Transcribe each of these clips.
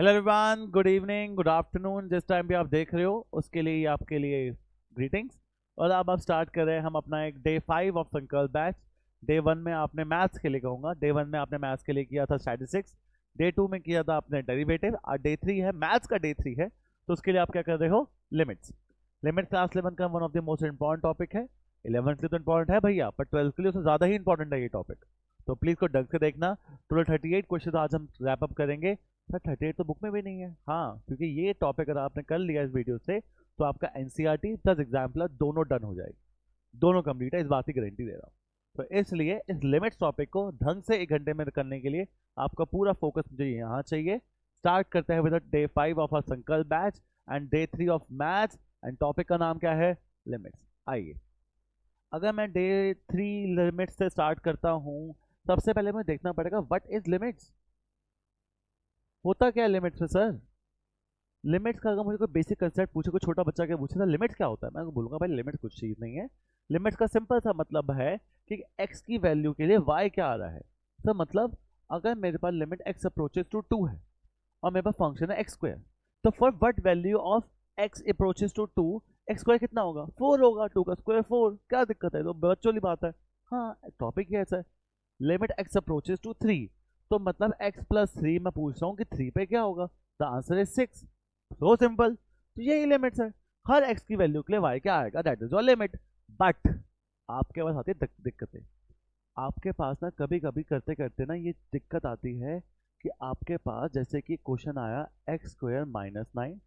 Hello everyone, good evening, good afternoon. जिस time भी आप देख रहे हो उसके लिए आपके लिए ग्रीटिंग्स। और अब आप स्टार्ट कर रहे हैं हम अपना एक डे 5 ऑफ संकल्प बैच। डे 1 में आपने मैथ्स के लिए कहूँगा, डे 1 में आपने मैथ्स के लिए किया था स्टैटिस्टिक्स, डे 2 में किया था आपने डेरिवेटिव, और डे 3 है मैथ्स का डे 3 है। तो उसके लिए आप क्या कर रहे हो? लिमिट्स। लिमिट क्लास 11 का one of the most important topic है। 11th के लिए तो इंपॉर्टेंट है भैया, पर 12th के लिए उससे ज़्यादा ही इंपॉर्टेंट है ये टॉपिक। तो प्लीज़ को ढंग से देखना। टोटल 38 क्वेश्चन आज हम रैप अप करेंगे। सर 38 तो बुक में भी नहीं है। हाँ, क्योंकि ये टॉपिक अगर आपने कर लिया इस वीडियो से तो आपका एनसीईआरटी प्लस एग्जाम्पलर दोनों डन हो जाएगी, दोनों कंप्लीट है, इस बात की गारंटी दे रहा हूँ। तो इसलिए इस लिमिट्स टॉपिक को ढंग से 1 घंटे में करने के लिए आपका पूरा फोकस मुझे यहाँ चाहिए। स्टार्ट करते हैं विद डे 5 ऑफ आवर संकल्प batch and day 3 of maths. And topic का नाम क्या है? लिमिट्स। आइए, अगर मैं डे 3 लिमिट्स से स्टार्ट करता हूँ, सबसे पहले मुझे देखना पड़ेगा व्हाट इज लिमिट्स। होता क्या है लिमिट्स में सर? लिमिट्स का अगर मुझे कोई बेसिक कंसेप्ट पूछे, कोई छोटा बच्चा के पूछे, तो लिमिट्स क्या होता है, मैं बोलूंगा भाई लिमिट्स कुछ चीज़ नहीं है। लिमिट्स का सिंपल सा मतलब है कि x की वैल्यू के लिए y क्या आ रहा है। सर मतलब अगर मेरे पास लिमिट x अप्रोचेस टू 2 है और मेरे पास फंक्शन है एक्स स्क्वायर, तो for what value of x approaches to 2, X square कितना होगा? 4 होगा। 2 का स्क्वायर 4, क्या दिक्कत है? तो बच्चों वाली बात है। हाँ, टॉपिक ही ऐसा है। लिमिट x अप्रोचेस टू 3, तो मतलब x प्लस 3 मैं पूछ रहा हूँ कि 3 पे क्या होगा? The answer is 6। So simple. तो यही लिमिट्स है। हर x की वैल्यू के लिए y क्या आएगा, that is your limit. But आपके पास आती है दिक्कतें। आपके पास ना कभी कभी करते करते ना ये दिक्कत आती है कि आपके पास जैसे कि क्वेश्चन आया x square minus 9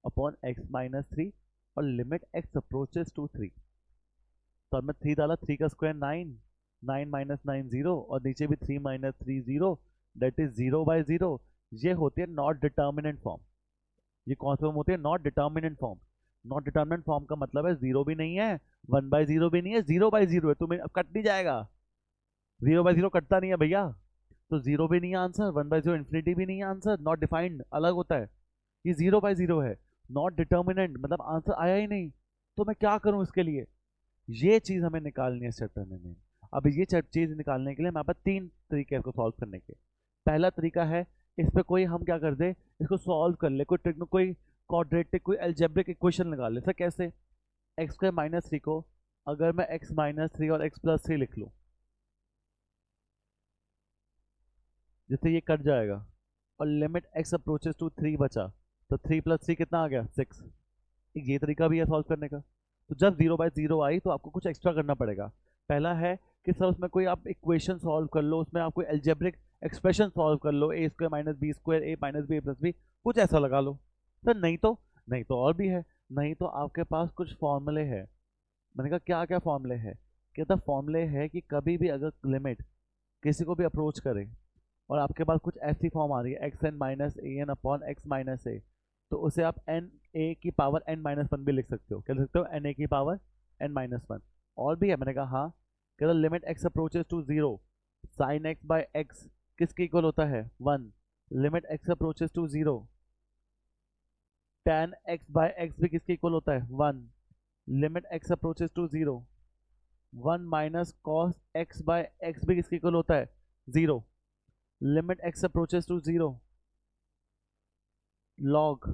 upon x minus 3 और लिमिट x अप्रोचेस टू 3। तो मैं 3 डाला, 3 का स्क्वायर 9, 9 माइनस 9 0, और नीचे भी 3 माइनस 3 0, दैट इज 0/0। ये होती है नॉट डिटर्मिनेंट फॉर्म। ये कौन सी फॉर्म होती है? Not determinant form. Not determinant form का मतलब है जीरो भी नहीं है, 1/0 भी नहीं है, 0/0 है। तुम्हें अब कट नहीं जाएगा। 0/0 कटता नहीं है भैया। तो जीरो भी नहीं है आंसर, 1/0 इन्फिनिटी भी नहीं है आंसर। नॉट डिफाइंड अलग होता है, ये 0/0 है। नॉट डिटर्मिनेंट मतलब आंसर आया ही नहीं। तो मैं क्या करूं इसके लिए? ये चीज हमें निकालनी है इस चैप्टर में। अब ये चीज निकालने के लिए हमारे पास 3 तरीके हैं इसको सॉल्व करने के। पहला तरीका है, इस पे कोई हम क्या कर दे, इसको सॉल्व कर ले, कोई क्वाड्रेटिक कोई अलजेब्रिक इक्वेशन लगा ले। सर कैसे? एक्स स्क्वायर माइनस 3 को अगर मैं एक्स माइनस 3 और एक्स प्लस 3 लिख लूँ, जिससे ये कट जाएगा और लिमिट एक्स अप्रोचेस टू 3 बचा, तो 3 प्लस 3 कितना आ गया? 6। ये तरीका भी है सॉल्व करने का। तो जब 0/0 आई तो आपको कुछ एक्स्ट्रा करना पड़ेगा। पहला है कि सर उसमें कोई आप इक्वेशन सॉल्व कर लो, उसमें आप कोई एल्जेब्रिक एक्सप्रेशन सॉल्व कर लो, ए स्क्वायर माइनस बी स्क्वायर, ए माइनस बी प्लस बी, कुछ ऐसा लगा लो। सर नहीं तो और भी है। नहीं तो आपके पास कुछ फॉर्मूले हैं। मैंने कहा क्या क्या फॉर्मूले हैं? कहता फॉर्मूले है कि कभी भी अगर लिमिट किसी को भी अप्रोच करे और आपके पास कुछ ऐसी फॉर्म आ रही है x N minus A N upon x minus ए, तो उसे आप एन ए की पावर एन माइनस वन भी लिख सकते हो। क्या लिख सकते हो? एन ए की पावर एन माइनस वन। और भी है? मैंने कहा हाँ। कहता limit x approaches to 0, sine x by X किसके इक्वल होता है? 1। Limit x approaches to 0, tan X by X भी किसके इक्वल होता है? 1। Limit x approaches to 0, 1 minus cos x by X भी किसके इक्वल होता है? 0। Limit x approaches to 0, log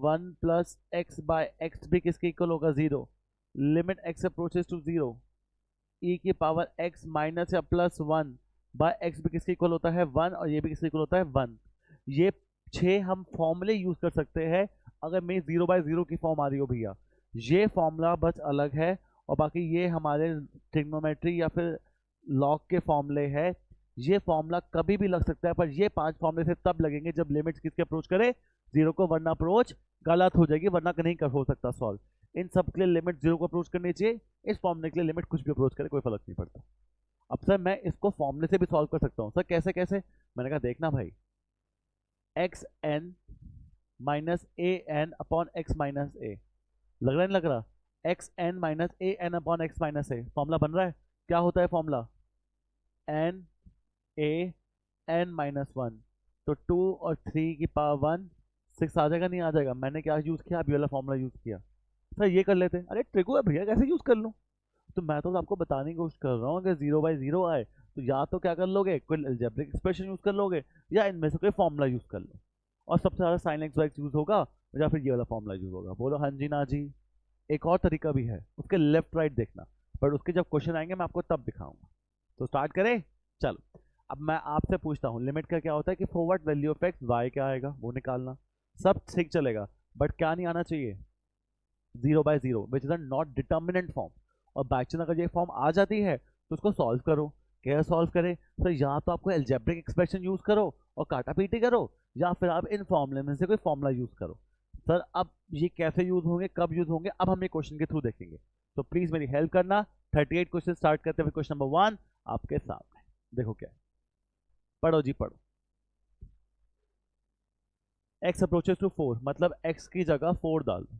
1 plus X by X भी किसके इक्वल होगा? 0। Limit x approaches to 0, e की पावर x माइनस या प्लस 1 बाय एक्स भी किसके इक्वल होता है? 1, और ये भी किसके इक्वल होता है? 1। ये 6 हम फॉर्मूले यूज कर सकते हैं अगर मेरी 0/0 की फॉर्म आ रही हो भैया। ये फॉर्मूला बस अलग है, और बाकी ये हमारे ट्रिग्नोमेट्री या फिर लॉग के फॉर्मूले है। ये फॉर्मूला कभी भी लग सकता है, पर ये 5 फॉर्मूले से तब लगेंगे जब लिमिट्स किसके अप्रोच करे? 0 को, वरना अप्रोच गलत हो जाएगी, वरना नहीं कर हो सकता सॉल्व। इन सब के लिए लिमिट 0 को अप्रोच करनी चाहिए, इस फॉर्मूले के लिए लिमिट कुछ भी अप्रोच करे कोई फर्क नहीं पड़ता। अब सर मैं इसको फॉर्मूले से भी सॉल्व कर सकता हूँ। सर कैसे कैसे? मैंने कहा देखना भाई, X N minus A N upon x minus A, लग रहा नहीं लग रहा? X N minus A N upon x minus A formula बन रहा है। क्या होता है formula? N A N minus one, तो 2 और 3 की पावर 1, 6 आ जाएगा नहीं आ जाएगा? मैंने क्या यूज़ किया? अभी वाला फॉर्मूला यूज़ किया। सर ये कर लेते हैं। अरे ट्रिको है भैया, कैसे यूज़ कर लूँ? तो मैं तो आपको बताने की कोशिश कर रहा हूँ, अगर 0/0 आए तो या तो क्या कर लोगे, कोई अलजेब्रिक एक्सप्रेशन यूज कर लोगे, या इनमें से कोई फॉर्मूला यूज कर लो, और सबसे ज्यादा साइन एक्स वाई यूज होगा, या फिर ये वाला फॉर्मूला यूज होगा। बोलो हाँ जी ना जी। एक और तरीका भी है, उसके लेफ्ट राइट देखना, पर उसके जब क्वेश्चन आएंगे मैं आपको तब दिखाऊंगा। तो स्टार्ट करें, चलो। अब मैं आपसे पूछता हूँ, लिमिट का क्या होता है कि forward value of X Y क्या आएगा वो निकालना, सब ठीक चलेगा, बट क्या नहीं आना चाहिए, 0/0, which is a not determinant form. और बाई चांस अगर ये फॉर्म आ जाती है तो उसको सॉल्व करो। कैसे सॉल्व करें सर? या तो आपको एल्जेब्रिक एक्सप्रेशन यूज करो और काटा पीटी करो, या फिर आप इन फॉर्मूले में से कोई फॉर्मूला यूज करो। सर अब ये कैसे यूज होंगे, कब यूज होंगे, अब हम ये क्वेश्चन के थ्रू देखेंगे। तो प्लीज मेरी हेल्प करना। 38 क्वेश्चन स्टार्ट करते हुए क्वेश्चन नंबर 1 आपके सामने, देखो क्या है। पढ़ो जी पढ़ो। x अप्रोचेस टू 4, मतलब x की जगह 4 डाल दो।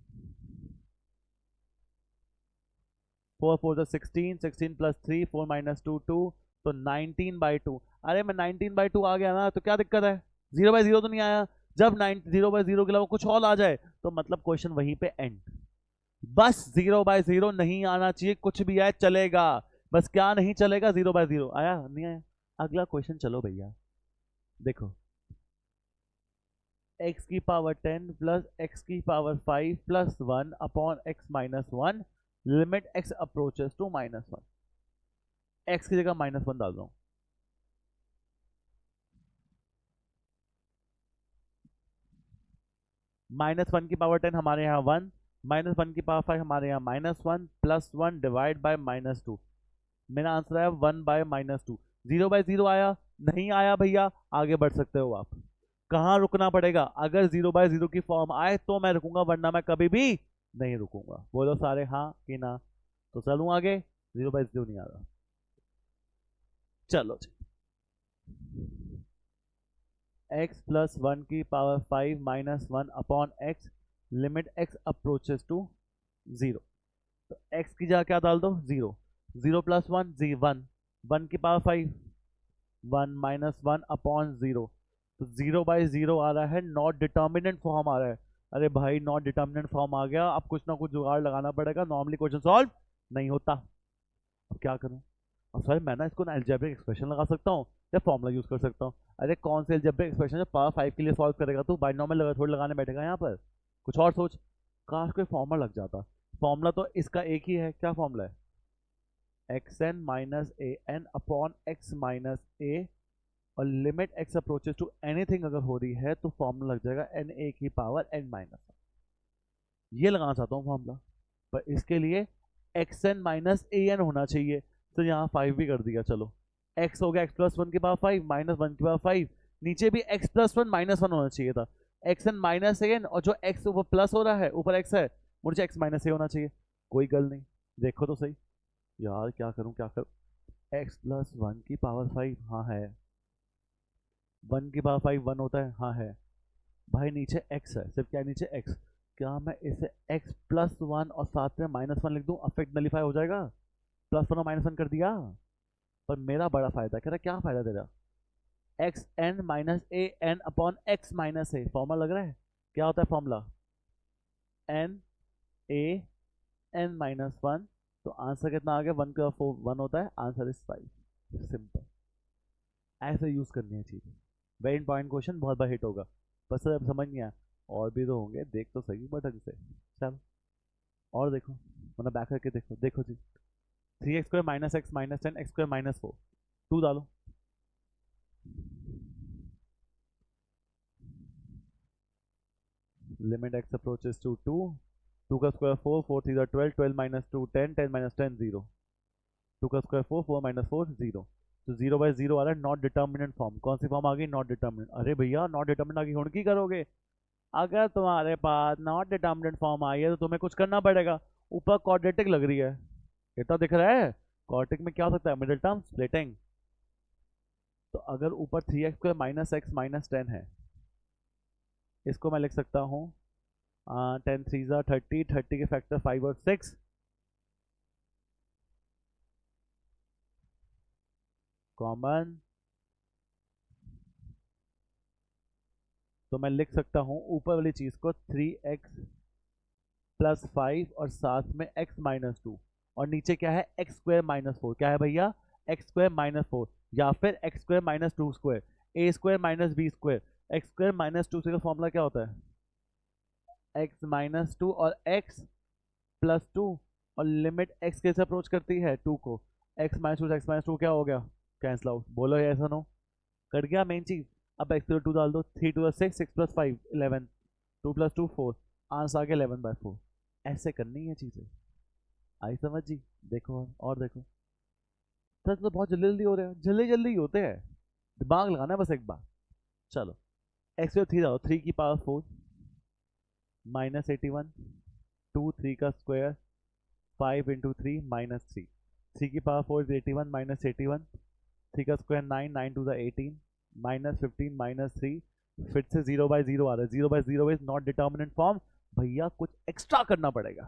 4 4 तो 16, 16 प्लस 3, 4 माइनस 2 2, तो 19/2। अरे मैं 19/2 आ गया ना, तो क्या दिक्कत है, 0/0 तो नहीं आया। जब 0/0 के अलावा कुछ और आ जाए तो मतलब क्वेश्चन वहीं पे एंड। बस 0/0 नहीं आना चाहिए, कुछ भी आए चलेगा, बस क्या नहीं चलेगा, 0/0 आया नहीं आया। अगला क्वेश्चन चलो भैया, देखो x की पावर 10 प्लस x की power 5 plus 1 upon x minus 1, limit x approaches to -1। x की जगह -1 डाल दो। -1 की पावर 10 हमारे यहाँ 1, -1 की पावर 5 हमारे यहाँ -1, प्लस 1 डिवाइड बाय -2। मेरा आंसर है 1/-2। 0/0 आया नहीं आया भैया, आगे बढ़ सकते हो आप। कहाँ रुकना पड़ेगा, अगर 0/0 की फॉर्म आए तो मैं रुकूंगा, वरना मैं कभी भी नहीं रुकूंगा। बोलो सारे हाँ कि ना। तो चलूं आगे, 0/0 नहीं आ रहा। चलो जी, x प्लस 1 की power 5 -1 upon x, limit x approaches to 0। तो x की जगह क्या डाल दो, 0। 0 प्लस 1 1, 1 की पावर 5 1 -1 अपॉन 0। तो 0/0 आ रहा है, नॉट डिटर्मिनेंट फॉर्म आ रहा है। अरे भाई नॉट डिटर्मिनेंट फॉर्म आ गया, अब कुछ ना कुछ जुगाड़ लगाना पड़ेगा, नॉर्मली क्वेश्चन सॉल्व नहीं होता। अब क्या करूं? अब सर मैं ना इसको ना अलजेब्रिक एक्सप्रेशन लगा सकता हूँ या फॉर्मूला यूज कर सकता हूँ। अरे कौन से अलजेब्रिक एक्सप्रेशन जो पावर 5 के लिए सॉल्व करेगा, तू बाइनॉमियल लगा थोड़ी लगाने बैठेगा यहाँ पर, कुछ और सोच। काश कोई फॉर्मूला लग जाता। फॉर्मूला तो इसका एक ही है, क्या फॉर्मूला है, xn minus A N upon x minus a, और limit x approaches to anything अगर हो रही है तो फॉर्मूला लग जाएगा एन ए की पावर n माइनस। ये लगाना चाहता हूँ फॉर्मूला, पर इसके लिए xn माइनस ए एन होना चाहिए। तो यहाँ 5 भी कर दिया, चलो x हो गया x प्लस 1 की पावर 5 -1 की पावर 5, नीचे भी x प्लस 1 -1 होना चाहिए था। xn माइनस ए एन, और जो x ऊपर प्लस हो रहा है ऊपर x है, मुझे x माइनस ए होना चाहिए। कोई गल नहीं, देखो तो सही यार, क्या करूं क्या करूं। x प्लस 1 की पावर 5, हाँ है। 1 की पावर 5 1 होता है, हाँ है। भाई नीचे x है, सिर्फ क्या है नीचे x। क्या मैं इसे x प्लस 1 और साथ में -1 लिख दूं, अफेक्ट नलीफाई हो जाएगा। +1 और -1 कर दिया, पर मेरा बड़ा फायदा, कह रहा क्या फायदा तेरा, x N minus A N upon x minus A, formula लग रहा है। क्या होता है फॉर्मूला, एन ए एन -1। तो आंसर कितना आ गया, 1 का 4 1 होता है, आंसर इज 5। सिंपल, ऐसे यूज करनी है चीजें। वेरी इंपॉर्टेंट क्वेश्चन, बहुत बार हिट होगा, बस अब समझ नहीं आया। और भी तो होंगे, देख तो सही बटन से। चल और देखो, मतलब बैक करके देखो, देखो जी। 3x² minus x minus 10 x² -4, 2 डालो। लिमिट x अप्रोचेस टू 2, 2 का स्क्वायर 4, 4 3 12, 12 माइनस 2 10, 10 माइनस 10 0, 2 का स्क्वायर 4, 4 माइनस 4 0। तो 0/0 आ रहा है, नॉट डिटर्मिनेंट फॉर्म। कौन सी फॉर्म आ गई, नॉट डिटर्मिनेंट। अरे भैया नॉट डिटर्मिनेंट आ गई, हुण की करोगे? अगर तुम्हारे पास नॉट डिटर्मिनेंट फॉर्म आई है तो तुम्हें कुछ करना पड़ेगा। ऊपर क्वाड्रेटिक लग रही है, कितना दिख रहा है, क्वाड्रेटिक में क्या हो सकता है, मिडिल टर्म स्प्लिटिंग। तो अगर ऊपर 3x² माइनस एक्स माइनस 10 है, इसको मैं लिख सकता हूँ 10 3 30, 30 के फैक्टर 5 और 6, कॉमन। तो मैं लिख सकता हूँ ऊपर वाली चीज को 3x प्लस 5 और साथ में x माइनस 2, और नीचे क्या है एक्स स्क्वायर माइनस फोर, क्या है भैया एक्स स्क्वायर माइनस फोर, या फिर X square minus two square, A square minus B square. X square minus two का फॉर्मूला क्या होता है एक्स माइनस टू और एक्स प्लस टू, और लिमिट एक्स कैसे अप्रोच करती है टू को, एक्स माइनस टू से एक्स माइनस टू क्या हो गया कैंसिल आउट, बोलो ये ऐसा नो कर गया मेन चीज। अब एक्स टू डाल दो, three two six, six plus five 11, two plus two four, answer आ गया 11/4। ऐसे करनी है चीजें, आई समझ जी। देखो और देखो, सच तो बहुत जल्दी जल्दी हो रहे हैं, जल्दी जल्दी होते हैं, दिमाग लगाना है बस एक बार। चलो एक्स थ्री डालो, थ्री की power four minus 81, two three का square, five into three minus three, three की power four is 81 minus 81, three का square nine, nine to the 18 minus 15 minus three, फिर से 0/0 आ रहा है, 0/0 इज नॉट डिटर्मिनेंट फॉर्म, भैया कुछ एक्स्ट्रा करना पड़ेगा।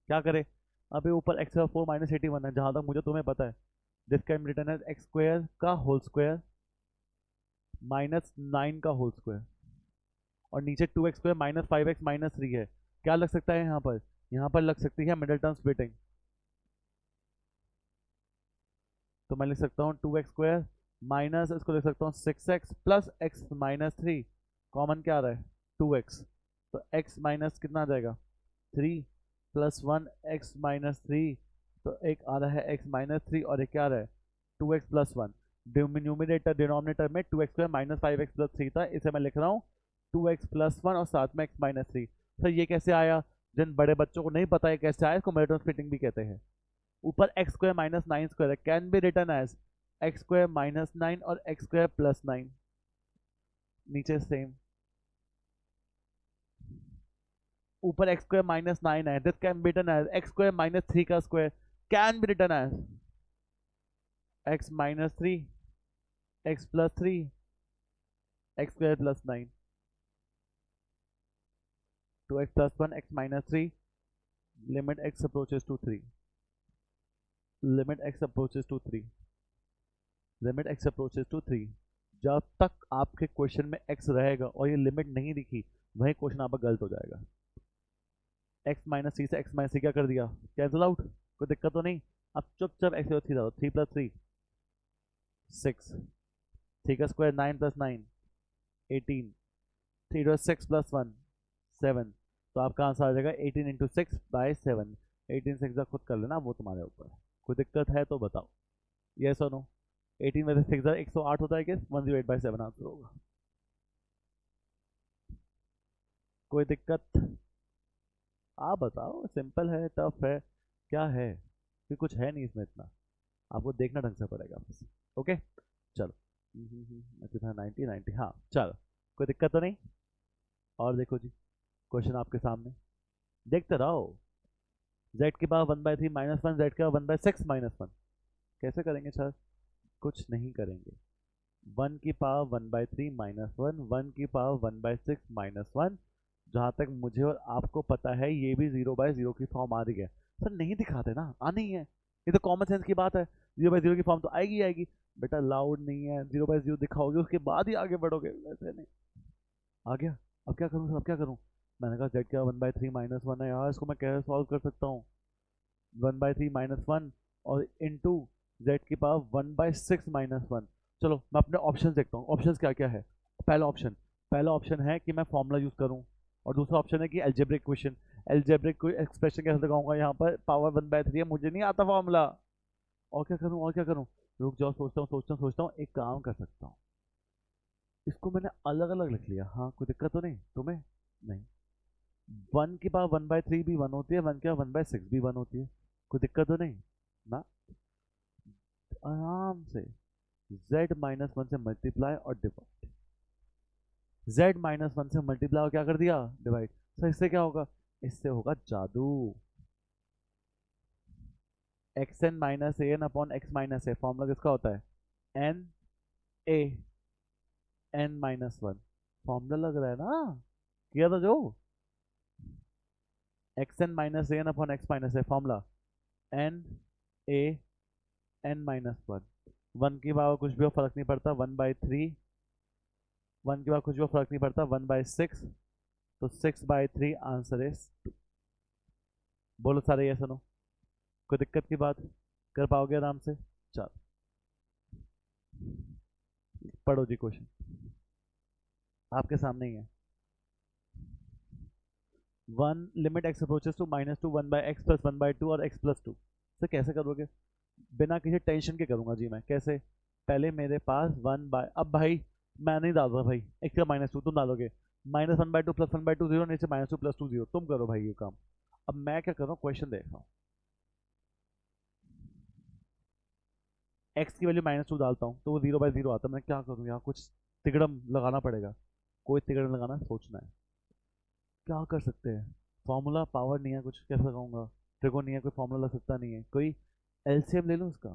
क्या करे, अबे ऊपर एक्स फोर माइनस 81 है, जहां तक मुझे तुम्हें पता है, this can be written as x square का होल स्क्वायर माइनस 9 का होल स्क्वायर, और नीचे 2x square minus 5x minus 3 है। क्या लग सकता है यहाँ पर लग सकती है मिडिल टर्म स्प्लिटिंग, तो मैं लिख सकता हूँ 2x स्क्वायर माइनस, इसको लिख सकता हूँ 6x plus x minus 3, common क्या आ रहा है 2x, तो x माइनस कितना आ जाएगा 3 प्लस 1 x माइनस 3, तो एक आ रहा है x माइनस 3 और एक क्या आ रहा है 2x प्लस 1। न्यूमिनेटर डिनोमिनेटर में 2x square minus 5x plus 3 था, इसे मैं लिख रहा हूँ 2x प्लस 1 और साथ में x माइनस 3। सर ये कैसे आया, जिन बड़े बच्चों को नहीं पता है कैसे आया, इसको मिडिल टर्म स्प्लिटिंग भी कहते हैं। ऊपर एक्स स्क्वायर माइनस 9 स्क्वायर है, can be written as x square minus 9 और एक्स स्क्वायर प्लस 9, नीचे सेम। ऊपर एक्स स्क्वायर माइनस 9 है, this can be written as x square minus 3 का square, can be written as x minus 3 x plus 3 x square plus 9, 2x plus 1 x minus 3, limit x approaches to 3, limit x approaches to 3, limit x approaches to 3। जब तक आपके question में x रहेगा और ये limit नहीं दिखी, वही क्वेश्चन आपका गलत हो जाएगा। x माइनस थ्री से x माइनस थ्री क्या कर दिया कैंसिल आउट, कोई दिक्कत तो नहीं। अब चुपचाप x थ्री डालो, 3 प्लस 3 6, 3 का स्क्वायर 9 प्लस 9 18, 3 प्लस 6 प्लस 1 7, तो आपका आंसर आ जाएगा 18 इंटू 6/7। 18 6 का खुद कर लेना, वो तुम्हारे ऊपर, कोई दिक्कत है तो बताओ, यस और नो। 18 में से 6 108 होता है कि 108/7 आंसर होगा, कोई दिक्कत, आप बताओ सिंपल है टफ है क्या है, कि कुछ है नहीं इसमें इतना, आपको देखना ढंग से पड़ेगा बस। ओके चलो, कितना 90 90, हाँ चलो कोई दिक्कत तो नहीं। और देखो जी क्वेश्चन आपके सामने, देखते रहो। z की पावर 1/3 माइनस 1, z की पावर 1/6 माइनस 1, कैसे करेंगे सर, कुछ नहीं करेंगे, 1 की पावर 1/3 माइनस 1, 1 की पावर 1/6 माइनस 1, जहाँ तक मुझे और आपको पता है ये भी 0/0 की फॉर्म आ रही है। सर नहीं दिखाते ना, आनी ही है, ये तो कॉमन सेंस की बात है, 0/0 की फॉर्म तो आएगी ही आएगी। बेटा लाउड नहीं है, 0/0 दिखाओगे उसके बाद ही आगे बढ़ोगे, वैसे नहीं। आ गया, अब क्या करूँ सर, अब क्या करूँ, मैंने कहा जेड क्या 1/3 माइनस 1 है यार, इसको मैं कैसे सॉल्व कर सकता हूँ, 1/3 माइनस 1 और इंटू जेड की पावर 1/6 माइनस 1। चलो मैं अपने ऑप्शन देखता हूँ, ऑप्शन क्या क्या है। पहला ऑप्शन है कि मैं फॉर्मूला यूज करूँ, और दूसरा ऑप्शन है कि एल्जेब्रिक क्वेश्चन, एल्जेब्रिक एक्सप्रेशन कैसे लगाऊंगा, यहाँ पर पावर 1/3 है, मुझे नहीं आता फॉर्मूला, और क्या करूँ और क्या करूँ, रुक जाओ सोचता हूँ एक काम कर सकता हूँ, इसको मैंने अलग अलग लिख लिया, हाँ कोई दिक्कत तो नहीं तुम्हें, नहीं। 1 की पावर 1/3 भी 1 होती है, 1 की पावर 1/6 भी 1 होती है, कोई दिक्कत तो नहीं ना, आराम से z माइनस 1 से मल्टीप्लाई और डिवाइड, z माइनस 1 से मल्टीप्लाई और क्या कर दिया डिवाइड। सर इससे क्या होगा, इससे होगा जादू, x N minus A N upon x minus A, formula किसका होता है n A N minus 1, formula लग रहा है ना, किया था जो, x N minus A N upon x minus A, formula N A N minus 1, 1 की पावर कुछ भी हो फर्क नहीं पड़ता, 1/3, 1 की पावर कुछ भी हो फर्क नहीं पड़ता, 1/6, तो 6/3 आंसर इज 2। बोलो सारे ये सुनो, कोई दिक्कत की बात? कर पाओगे आराम से? चलो पढ़ो जी क्वेश्चन, आपके सामने ही है। One limit x approaches to -2 1/x+1/2 और x+2 से कैसे करोगे? बिना किसी टेंशन के करूंगा जी मैं। कैसे? पहले मेरे पास अब भाई मैं नहीं डाल रहा भाई, x का -2 तुम डालोगे, -1/2 +1/2 0, नीचे -2 +2 0, तुम करो भाई ये काम। अब मैं क्या कर रहा हूँ, क्वेश्चन देख रहा हूँ, x की वैल्यू -2 डालता हूँ तो वो 0/0 आता है। मैं क्या करूँ, यहाँ कुछ तिगड़म लगाना पड़ेगा। कोई तिगड़म लगाना सोचना है, क्या कर सकते हैं? फॉर्मूला पावर नहीं है कुछ, कैसे लगाऊंगा? ट्रिगो नहीं है कोई, फॉर्मूला लग सकता नहीं है कोई, एलसीएम ले लूँ उसका,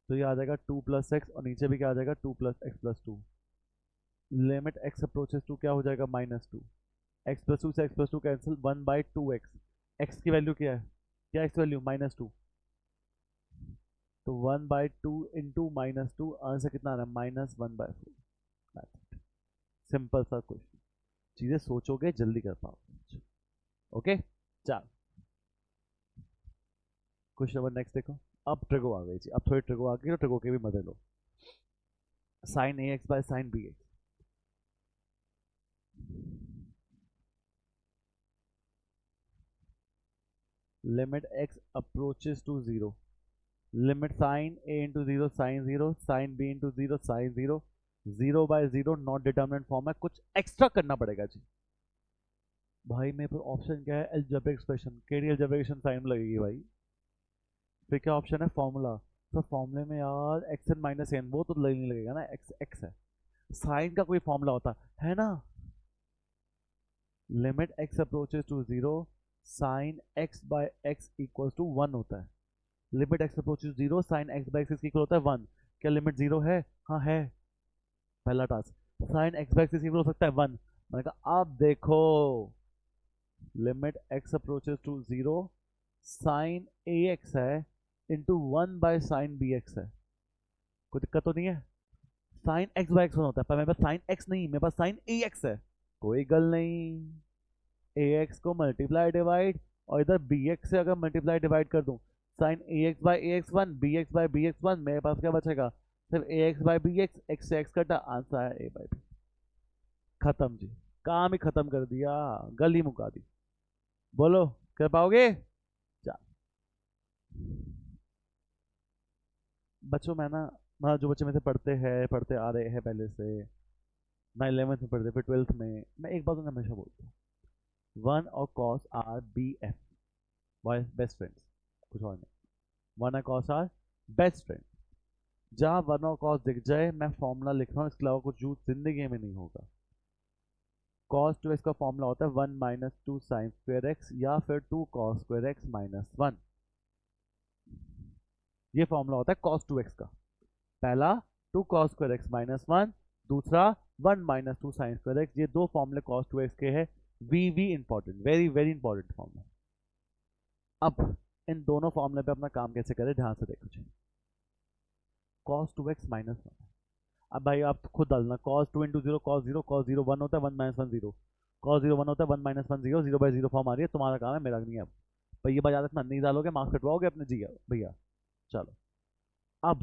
तो ये आ जाएगा 2 + x और नीचे भी क्या आ जाएगा 2 + x+2। Limit x approaches to क्या हो जाएगा -2, x+2 से x+2 कैंसिल, 1/2x। x की वैल्यू क्या है, क्या x वैल्यू -2, तो 1/2 इंटू -2 आंसर कितना आ रहा है -1/4। सिंपल सा क्वेश्चन, चीजें सोचोगे जल्दी कर पाओगे। ओके चल क्वेश्चन नंबर नेक्स्ट देखो। अब ट्रिगो आ गई जी, अब थोड़ी ट्रिगो आ गई तो ट्रिगो के भी मजे लो। Sine A X by sine B X, limit x approaches to zero, limit sine A into zero sine zero, sine B into zero sine zero, 0/0 not determinant form है, कुछ एक्स्ट्रा करना पड़ेगा जी। भाई मेरे पास ऑप्शन क्या है, अलजेब्रिक एक्सप्रेशन, केडी algebraic expression sine में लगेगी भाई। फिर क्या ऑप्शन है, फॉर्मूला, तो फॉर्मूले में यार एक्स एन माइनस एन, वो तो नहीं लगेगा ना, एक्स एक्स है। साइन का कोई फॉर्मूला होता है ना, limit x approaches to zero, sine x by x equals to 1 होता है। Limit x approaches zero, sine x by x equal होता है 1। क्या लिमिट जीरो है? हाँ है। पहला task, sine x by x equal हो सकता है 1। मैंने कहा अब देखो, limit x approaches to zero, sine A x है इंटू 1/साइन बी एक्स है, कोई दिक्कत तो नहीं है? साइन एक्स बाय एक्स होता है, पर मेरे पास साइन एक्स नहीं, मेरे पास साइन ए एक्स है, कोई गल नहीं। ए एक्स को मल्टीप्लाई डिवाइड, और इधर बी एक्स से अगर मल्टीप्लाई डिवाइड कर दूं, sine A X by A X one, B X by B X one, मेरे पास क्या बचेगा, सिर्फ A X by B X, X से एक्स कटा, आंसर है ए बाई बी। खत्म जी, काम ही खत्म कर दिया, गल ही मुका दी। बोलो कर पाओगे? जा बच्चों, मैं ना, मतलब जो बच्चे में से पढ़ते हैं, पढ़ते आ रहे हैं पहले से, ना 11th में पढ़ते फिर 12th में, मैं एक बात उन्हें हमेशा बोलता हूँ, वन और cos are B F, boys best friends, कुछ और नहीं। वन और कॉस आर बेस्ट फ्रेंड, जहाँ वन और कॉस दिख जाए मैं फॉर्मूला लिख रहा हूँ, इसके अलावा कुछ यूज जिंदगी में नहीं होगा। कॉस टू एक्स का फॉर्मूला होता है 1 - 2 साइन स्क्वेयर एक्स, या फिर 2 कॉस स्क्वेयर एक्स -1। ये फॉर्मूला होता है कॉस टू एक्स का। पहला 2 कॉस स्क्वेयर एक्स -1, दूसरा 1 - 2 साइन स्क्वेयर एक्स। ये दो फॉर्मूले कॉस टू एक्स के हैं, V V important, very very important formula. अब इन दोनों फॉर्मूले पे अपना काम कैसे करें, ध्यान से देखो। कॉस टू एक्स -1, अब भाई आप खुद डालना, cos 2 into zero cos zero, cos zero 1 होता है, 1 - 1 0, cos जीरो 1 होता है, 1 - 1 0, 0/0 फॉर्म आ रही है, तुम्हारा काम है, मेरा नहीं है अब। भाई ये बजा रखना, नहीं डालोगे मार्क्स कटवाओगे अपने जी भैया। चलो अब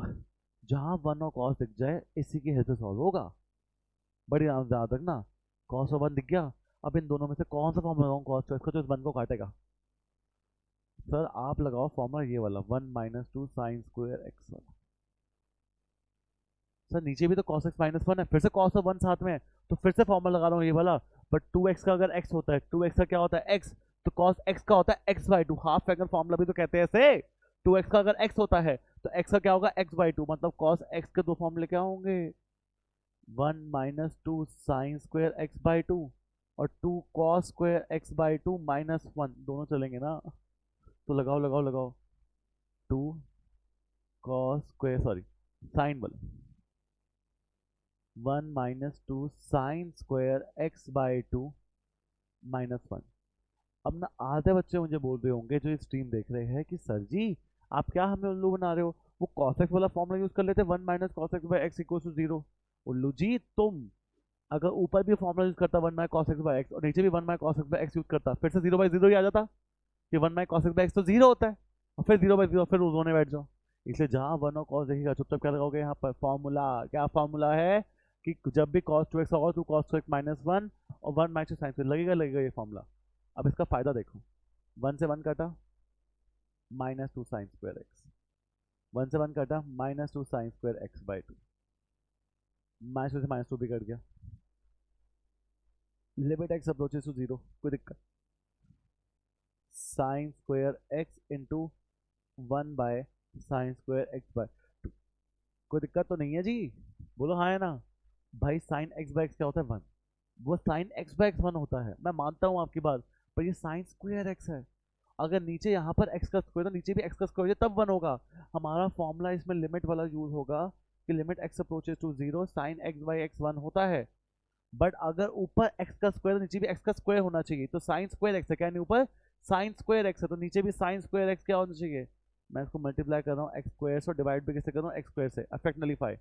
जहाँ वन और कॉस दिख जाए इसी की हेल्प से सॉल्व होगा, बड़ी आराम से याद रखना। कॉस और वन दिख गया, अब इन दोनों में से कौन सा फॉर्म लगाऊँ कॉस टू एक्स का जो इस वन को काटेगा? सर आप लगाओ फॉर्मूला ये वाला, 1 - 2 साइन स्क्वायर एक्स वाला। सर नीचे भी तो cos x -1 है, फिर से cos और 1 साथ में है, तो फिर से फॉर्मूला लगा रहा हूँ ये वाला। बट 2x का अगर x होता है, 2x का क्या होता है x, तो cos x का होता है x/2, हाफ फैक्टर फॉर्मूला भी तो कहते हैं ऐसे। 2x का अगर x होता है तो x का क्या होगा x/2, मतलब cos x के दो फॉर्मूले क्या होंगे, 1 - 2 साइन स्क्वायर x/2 और 2 cos स्क्वायर x/2 -1, दोनों चलेंगे ना? तो लगाओ लगाओ लगाओ, 2 cos स्क्वायर, सॉरी साइन बोलो, 1 - 2 साइन स्क्वायर x/2 -1। अब ना आधे बच्चे मुझे बोल रहे होंगे जो स्ट्रीम देख रहे हैं कि सर जी आप क्या हमें उल्लू बना रहे हो, वो cos x वाला फॉर्मूला यूज कर लेते, 1 - cos x/x = 0। उल्लू जी तुम अगर ऊपर भी फॉर्मूला यूज करता 1/cos x/x और नीचे भी 1/cos x/x यूज करता, फिर से 0/0 ही आ जाता कि 1/cos x/x तो 0 होता है, और फिर 0/0 फिर रोने बैठ जाओ। इसलिए जहाँ 1 और cos देखिएगा चुपचाप क्या लगाओगे यहाँ पर फॉर्मूला। क्या फॉर्मूला है कि जब भी cos 2x होगा तो cos 2x -1 और 1 माइनस साइन स्क्वायर लगेगा लगेगा ये फॉर्मूला। अब इसका फायदा देखो, 1 से 1 कटा -2 साइन स्क्वायर एक्स, 1 से 1 कटा -2 साइन स्क्वायर x/2, -2 से -2 भी कट गया। लिमिट x अप्रोचेस टू 0, कोई दिक्कत, sine square x into 1/sin²x/2, कोई दिक्कत तो नहीं है जी, बोलो हाँ है ना। भाई साइन x/x क्या होता है 1, वो साइन x/x 1 होता है, मैं मानता हूँ आपकी बात, पर ये साइन स्क्वायर x है। अगर नीचे यहाँ पर x का स्क्वायर तो नीचे भी x का स्क्वायर तब 1 होगा। हमारा फॉर्मूला इसमें लिमिट वाला यूज होगा कि limit x approaches to 0 sine x/x 1 होता है। बट अगर ऊपर x का स्क्वायर नीचे भी x का स्क्वायर होना चाहिए, तो साइन स्क्वायर x है, क्या नहीं ऊपर साइन स्क्वायर x है तो नीचे भी साइन स्क्वायर x क्या होना चाहिए। मैं इसको मल्टीप्लाई कर रहा हूँ x स्क्वायर से और डिवाइड भी किससे कर रहा हूँ x स्क्वायर से, अफेक्ट नलीफाई।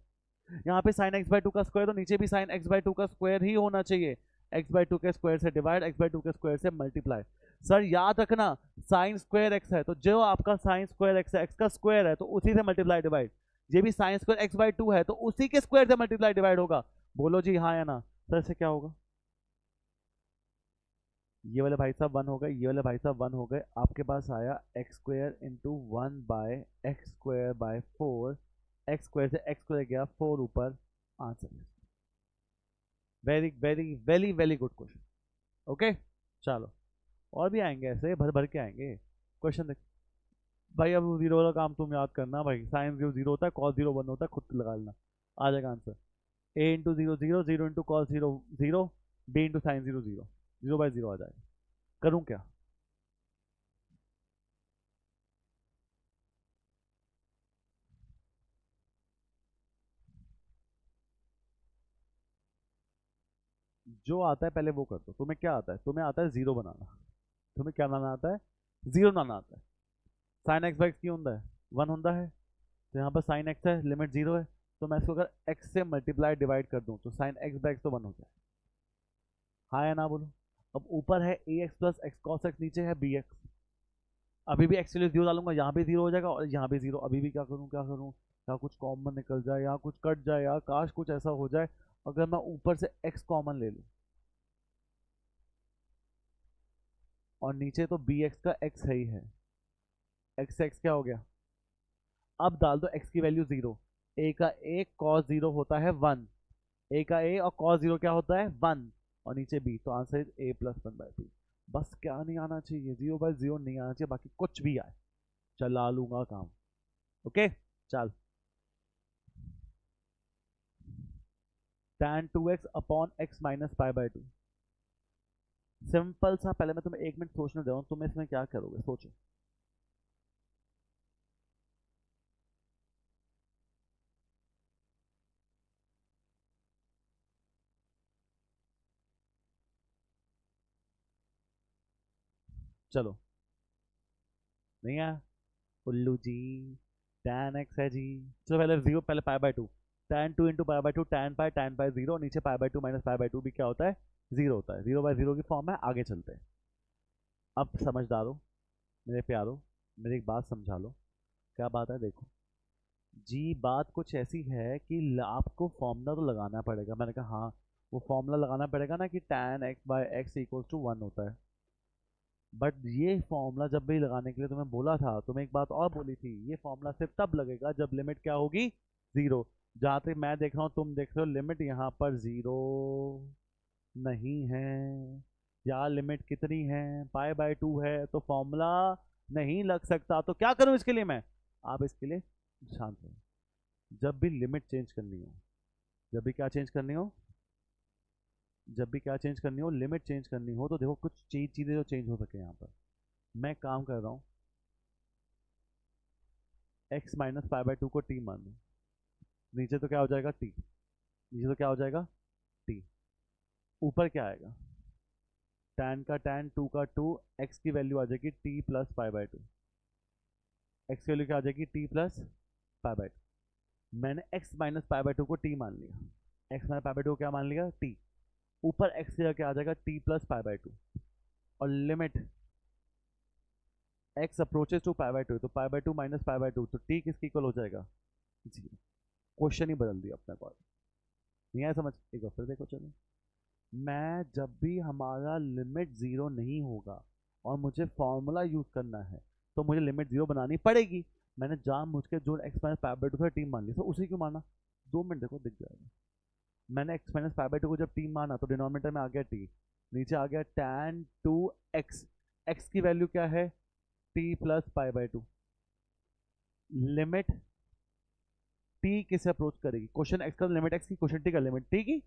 यहाँ पे साइन x/2 का स्क्वायर तो नीचे भी साइन x/2 का स्क्वायर ही होना चाहिए, x/2 के स्क्वायर से डिवाइड, x/2 के स्क्वायर से मल्टीप्लाई। सर याद रखना साइन स्क्वायर x है तो जो आपका साइन स्क्वायर x है x का स्क्वायर है तो उसी से मल्टीप्लाई डिवाइड, ये भी साइन स्क्वायर x/2 है तो उसी के स्क्वायर से मल्टीप्लाई डिवाइड होगा। बोलो जी हाँ या ना। सर से क्या होगा, ये वाले भाई साहब 1 हो गए, ये वाले भाई साहब 1 हो गए, आपके पास आया x square into 1/x²/4, x square से x स्क्वायर गया 4 ऊपर, answer. Very very very very good question. Okay चलो, और भी आएंगे ऐसे भर भर के आएंगे क्वेश्चन देख। भाई अब जीरो वाला काम तुम याद करना भाई, साइन 0 होता है, कॉस 0 1 होता है, खुद लगा लेना, आ जाएगा answer. a into 0 0, 0 into cos 0 0, b into sine 0 0, 0/0 आ जाएगा। करूँ क्या, जो आता है पहले वो कर दो। तुम्हें क्या आता है, तुम्हें आता है जीरो बनाना, तुम्हें क्या बनाना आता है, जीरो बनाना आता है। साइन x/x क्यों होता है 1 होता है, तो यहाँ पर साइन x है, लिमिट 0 है, तो मैं इसको अगर x से मल्टीप्लाई डिवाइड कर दूँ तो साइन x/x तो 1 हो जाए, हाँ या ना बोलो। अब ऊपर है ax plus x cos x, नीचे है bx, अभी भी x के लिए जीरो डालूंगा, यहाँ भी जीरो हो जाएगा और यहाँ भी जीरो। अभी भी क्या करूँ क्या करूँ, या कुछ कॉमन निकल जाए या कुछ कट जाए, या काश कुछ ऐसा हो जाए अगर मैं ऊपर से x कॉमन ले लूँ और नीचे तो bx का x है ही है, x से x क्या हो गया, अब डाल दो x की वैल्यू 0, a का a cos 0 होता है 1, a का a और cos 0 क्या होता है 1, और नीचे b, तो आंसर इज a प्लस 1/2। बस क्या नहीं आना चाहिए, 0/0 नहीं आना चाहिए, बाकी कुछ भी आए चला लूंगा काम। ओके चल, tan 2x upon x minus π/2, simple सा। पहले मैं तुम्हें 1 मिनट सोचने दे रहा हूँ, तुम इसमें क्या करोगे सोचो। चलो नहीं आया, उल्लू जी, tan x है जी। चलो पहले जीरो, पहले π/2, tan 2 इंटू π/2 tan पाई 0, नीचे π/2 माइनस π/2 भी क्या होता है 0 होता है, 0/0 की फॉर्म है। आगे चलते हैं, अब समझदारो मेरे प्यारो, मेरी एक बात समझा लो। क्या बात है देखो जी, बात कुछ ऐसी है कि आपको फॉर्मूला तो लगाना पड़ेगा। मैंने कहा हाँ, वो फॉर्मूला लगाना पड़ेगा ना कि tan x/x इक्वल्स टू 1 होता है। बट ये फॉर्मूला जब भी लगाने के लिए तुम्हें बोला था, तुम्हें एक बात और बोली थी, ये फॉर्मूला सिर्फ तब लगेगा जब लिमिट क्या होगी 0। जहाँ तक मैं देख रहा हूँ तुम देख रहे हो लिमिट यहाँ पर 0 नहीं है, या लिमिट कितनी है π/2 है, तो फॉर्मूला नहीं लग सकता। तो क्या करूँ इसके लिए मैं, आप इसके लिए शांत रहो। जब भी लिमिट चेंज करनी हो, जब भी क्या चेंज करनी हो, जब भी क्या चेंज करनी हो, लिमिट चेंज करनी हो, तो देखो कुछ चीज़ें जो चेंज हो सके यहाँ पर। मैं काम कर रहा हूँ, x माइनस π/2 को t मान लूँ, नीचे तो क्या हो जाएगा t, नीचे तो क्या हो जाएगा t, ऊपर क्या आएगा tan का tan 2 का 2, x की वैल्यू आ जाएगी t प्लस π/2, x की वैल्यू क्या आ जाएगी t प्लस π/2। मैंने x माइनस π/2 को t मान लिया, x माइनस π/2 क्या मान लिया t, ऊपर एक्स की जगह क्या आ जाएगा, T plus pi by two, और limit x approaches to pi by two, तो pi by two minus pi by two, तो टी किसकी इक्वल हो जाएगा, जीरो। क्वेश्चन ही बदल दिया अपने पास, नहीं आया समझ, एक बार फिर देखो चलो। मैं जब भी हमारा लिमिट जीरो नहीं होगा और मुझे फॉर्मूला यूज करना है तो मुझे लिमिट जीरो बनानी पड़ेगी। मैंने जानबूझ के जो x minus pi by to था टी मान लिया, तो उसी क्यों माना, 2 मिनट देखो दिख जाएगा। मैंने x minus pi by to को जब टी माना तो डिनोमिनेटर में आ गया टी, नीचे आ गया tan 2x, एक्स की वैल्यू क्या है, T plus pi by to. Limit T किसे अप्रोच करेगी, क्वेश्चन एक्स का लिमिट एक्स की, क्वेश्चन टी का लिमिट टी की।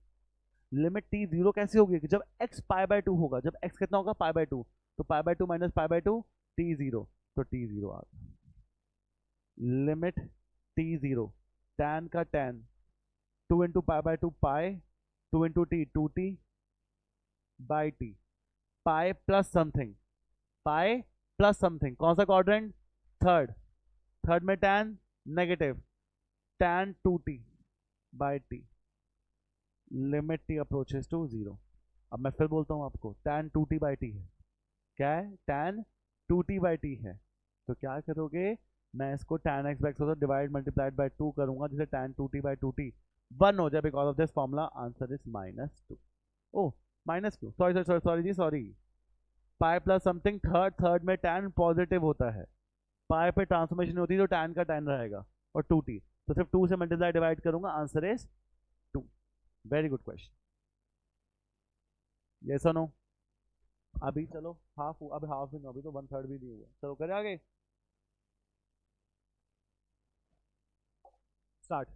लिमिट टी जीरो कैसे होगी, कि जब एक्स पाई बाय टू होगा, जब एक्स कितना होगा पाई बाय टू, तो pi by two minus pi by two, t zero, तो टी जीरो आ गया। लिमिट टी जीरो, टैन का tan, 2 into pi by two pi, 2 into t 2t by t, pi plus something, pi plus something, कौन सा quadrant, third, third में tan negative, tan 2t by t, limit t approaches to zero. अब मैं फिर बोलता हूँ आपको, tan 2t by T है, क्या है, टैन 2t बाई टी है, तो क्या करोगे, मैं इसको tan x by x divide multiplied by 2 करूंगा, जिसे tan 2t बाई 2t 1 हो जाए, because of this formula answer is -2। Oh minus क्यों, सॉरी सॉरी सॉरी जी sorry, pi plus something, third, third में tan पॉजिटिव होता है, पाई पे ट्रांसफॉर्मेशन होती है तो tan का tan रहेगा, और 2t, तो सिर्फ 2 से मल्टीप्लाई डिवाइड करूंगा, answer is 2। Very good question, yes और नो। अभी चलो हाफ, अभी हाफ ही, अभी तो 1/3 भी नहीं हुआ, चलो करें आगे, स्टार्ट।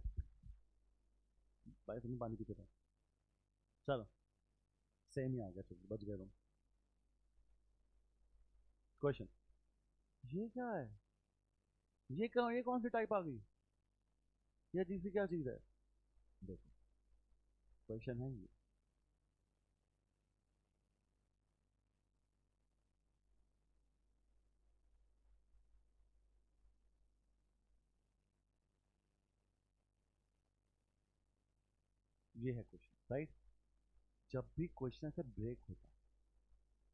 भाई तुम्हें पानी पीते थे, चलो सेम ही आ गया, चलो बच गए तुम। क्वेश्चन, ये क्या है, ये कौन सी टाइप आ गई, ये तीसरी क्या चीज है, देखो क्वेश्चन है ये है क्वेश्चन राइट। जब भी क्वेश्चन ऐसे ब्रेक होता है,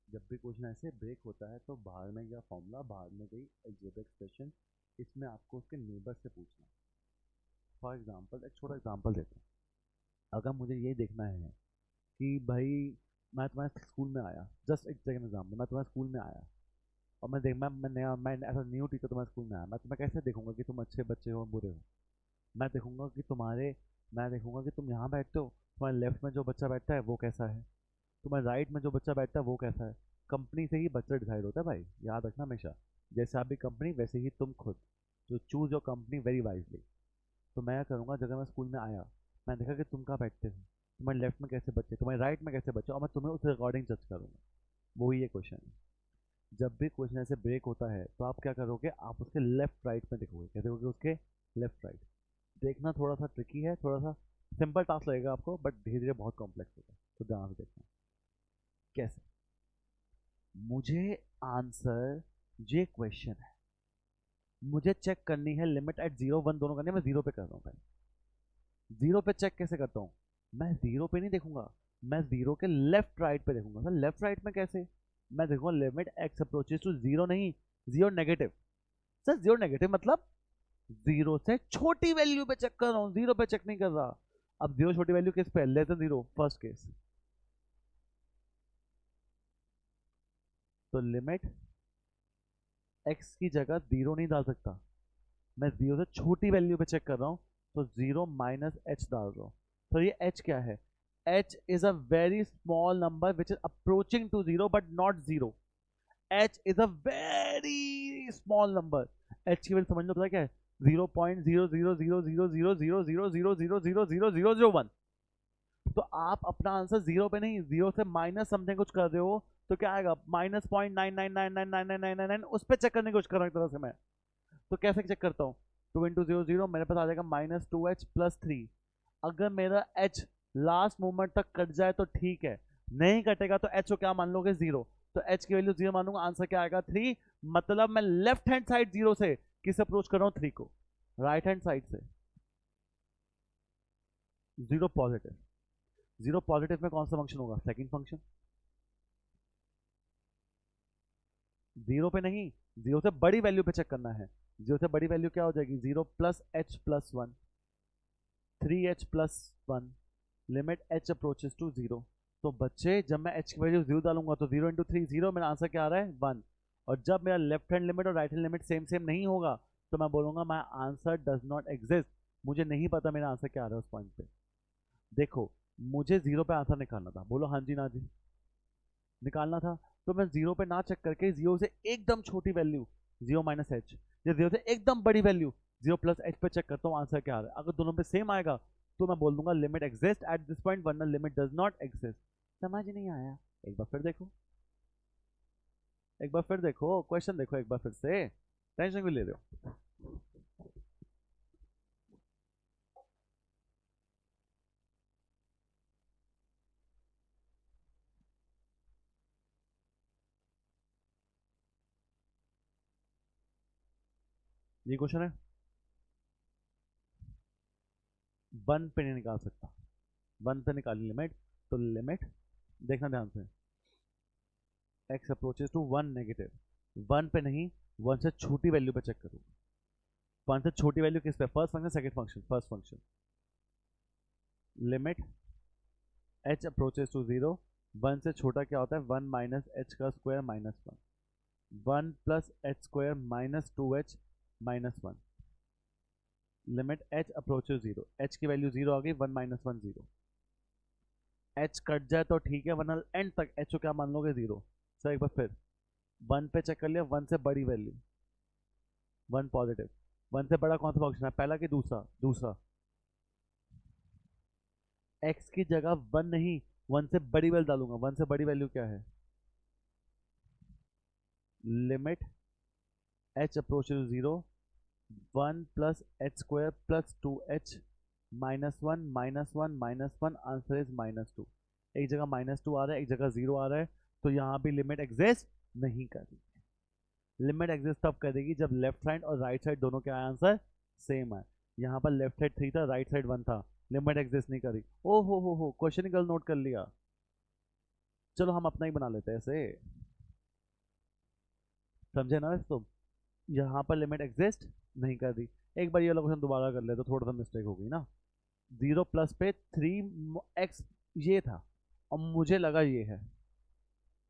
जब भी क्वेश्चन ऐसे ब्रेक होता है, तो बाहर में गया फॉर्मूला, बाहर में गई अलजेब्रिक एक्सप्रेशन, इसमें आपको उसके नेबर से पूछना है। फॉर एग्जांपल एक छोटा एग्जांपल देता हूँ, अगर मुझे ये देखना है कि भाई मैं तुम्हारे स्कूल में आया, जस्ट एक सेकंड एग्जांपल, मैं तुम्हारे स्कूल में आया और मैं नया, मैं एज अ न्यू टीचर तुम्हारे स्कूल में आया, मैं तुम्हें कैसे देखूंगा कि तुम अच्छे बच्चे हो बुरे हो, मैं देखूंगा कि तुम्हारे, मैं देखूंगा कि तुम यहाँ बैठते हो, तुम्हारे लेफ्ट में जो बच्चा बैठता है वो कैसा है, तुम्हारे राइट में जो बच्चा बैठता है वो कैसा है। कंपनी से ही बच्चा डिसाइड होता है भाई, याद रखना हमेशा, जैसे आप भी कंपनी वैसे ही तुम खुद, तो choose your company very wisely. तो मैं करूँगा, जगह मैं स्कूल में आया, मैं देखा कि तुम कहाँ बैठते हो, तुम्हारे लेफ्ट में कैसे बच्चे, तुम्हारे राइट में कैसे बच्चे, और मैं तुम्हें उस अकॉर्डिंग जज करूँगा। वही ये क्वेश्चन है। जब भी क्वेश्चन ऐसे ब्रेक होता है तो आप क्या करोगे, आप उसके लेफ्ट राइट में देखोगे, क्या देखोगे, उसके लेफ्ट राइट। देखना थोड़ा सा ट्रिकी है, थोड़ा सा सिंपल टास्क लगेगा आपको, बट धीरे धीरे बहुत कॉम्प्लेक्स होगा, तो ध्यान से देखना कैसे। मुझे आंसर, ये क्वेश्चन है, मुझे चेक करनी है लिमिट एट 0 1 दोनों करनी है, मैं जीरो पे कर रहा हूँ भाई। जीरो पे चेक कैसे करता हूँ, मैं जीरो पे नहीं देखूंगा, मैं जीरो के लेफ्ट राइट पे देखूंगा। सर लेफ्ट राइट में कैसे, मैं देखूंगा limit x approaches to zero, नहीं zero negative. Sir zero negative मतलब जीरो से छोटी वैल्यू पे चेक कर रहा हूँ, जीरो पे चेक नहीं कर रहा। अब जीरो छोटी वैल्यू किस पे, less than zero, first case, तो लिमिट एक्स की जगह जीरो नहीं डाल सकता, मैं जीरो से छोटी वैल्यू पे चेक कर रहा हूँ, तो जीरो माइनस एच डाल रहा हूँ। तो ये एच क्या है, h is a very small number which is approaching to zero but not zero. H is a very small number, h की वैल्यू समझ लो पता क्या है, 0.00000000000000001। तो आप अपना आंसर जीरो पे नहीं, जीरो से माइनस समथिंग कुछ कर रहे हो, तो क्या आएगा, -0.999999999 उस पर चेक करने की कोशिश कर रहा हूँ एक तरह से मैं। तो कैसे चेक करता हूँ, 2 इंटू 0 0, मेरे पास आ जाएगा -2h + 3। अगर मेरा h लास्ट मोमेंट तक कट जाए तो ठीक है, नहीं कटेगा तो h को क्या मान लोगे, जीरो, तो h की वैल्यू जीरो मानूंगा, आंसर क्या आएगा 3। मतलब मैं लेफ्ट हैंड साइड जीरो से किस अप्रोच कर रहा हूँ, 3 को, राइट हैंड साइड से जीरो पॉजिटिव। जीरो पॉजिटिव में कौन सा फंक्शन होगा? Second function. जीरो पे नहीं, जीरो से बड़ी वैल्यू पे चेक करना है। जीरो से बड़ी वैल्यू क्या हो जाएगी? Zero plus h plus one, 3h plus one, limit h approaches to zero. तो बच्चे जब मैं h की वैल्यू जीरो डालूंगा तो जीरो इंटू थ्री जीरो, मेरा आंसर क्या आ रहा है? वन। और जब मेरा लेफ्ट हैंड लिमिट और right hand limit same same नहीं होगा तो मैं बोलूंगा my answer does not exist. मुझे नहीं पता मेरा आंसर क्या आ रहा है उस पॉइंट पे। देखो, मुझे जीरो पे आंसर निकालना था, बोलो हाँ जी ना जी, निकालना था। तो मैं जीरो पे ना चेक करके जीरो से एकदम छोटी वैल्यू जीरो माइनस एच, या जीरो से एकदम बड़ी वैल्यू जीरो प्लस एच पे चेक करता हूँ आंसर क्या आ रहा है। अगर दोनों पे सेम आएगा तो मैं बोल दूंगा limit exist at this point, वरना लिमिट डज नॉट एग्जिस्ट। समझ नहीं आया? एक बार फिर देखो, एक बार फिर देखो क्वेश्चन, देखो एक बार फिर से, टेंशन क्यों ले रहे हो? ये क्वेश्चन है, वन पे नहीं निकाल सकता, वन पे निकाली लिमिट, तो लिमिट देखना ध्यान से, x approaches to one negative, one पे नहीं, वन से छोटी वैल्यू पे चेक करूँ। वन से छोटी वैल्यू किस पे? First function second function? First function. Limit h approaches to zero, one से छोटा क्या होता है? वन माइनस एच का square minus one, one plus h square minus two h minus one. Limit h approaches zero, h की value zero आ गई, one minus one zero. H cut जाए तो ठीक है, वरना एंड तक एच को क्या मान लोगे? जीरो। सर एक बार फिर, वन पे चेक कर लिया, वन से बड़ी वैल्यू, वन पॉजिटिव, वन से बड़ा कौन सा फंक्शन है? पहला कि दूसरा? दूसरा। एक्स की जगह वन नहीं, वन से बड़ी वैल्यू डालूंगा। वन से बड़ी वैल्यू क्या है? Limit h approach to zero, one plus h square plus two h minus one minus one minus one, answer is minus two. एक जगह माइनस टू आ रहा है, एक जगह जीरो आ रहा है, तो यहाँ भी लिमिट एग्जिस्ट नहीं करेगी। लिमिट एग्जिस्ट तब करेगी जब लेफ्ट साइड और राइट साइड दोनों के आंसर सेम है। यहाँ पर लेफ्ट साइड थ्री था, राइट साइड वन था, लिमिट एग्जिस्ट नहीं करी। ओ हो, क्वेश्चन ही गलत नोट कर लिया। चलो हम अपना ही बना लेते हैं ऐसे, समझे ना तुम? यहाँ पर लिमिट एग्जिस्ट नहीं कर दी। एक बार ये वाला क्वेश्चन दोबारा कर ले तो थोड़ा सा मिस्टेक हो गई ना। जीरो प्लस पे थ्री एक्स ये था और मुझे लगा ये है,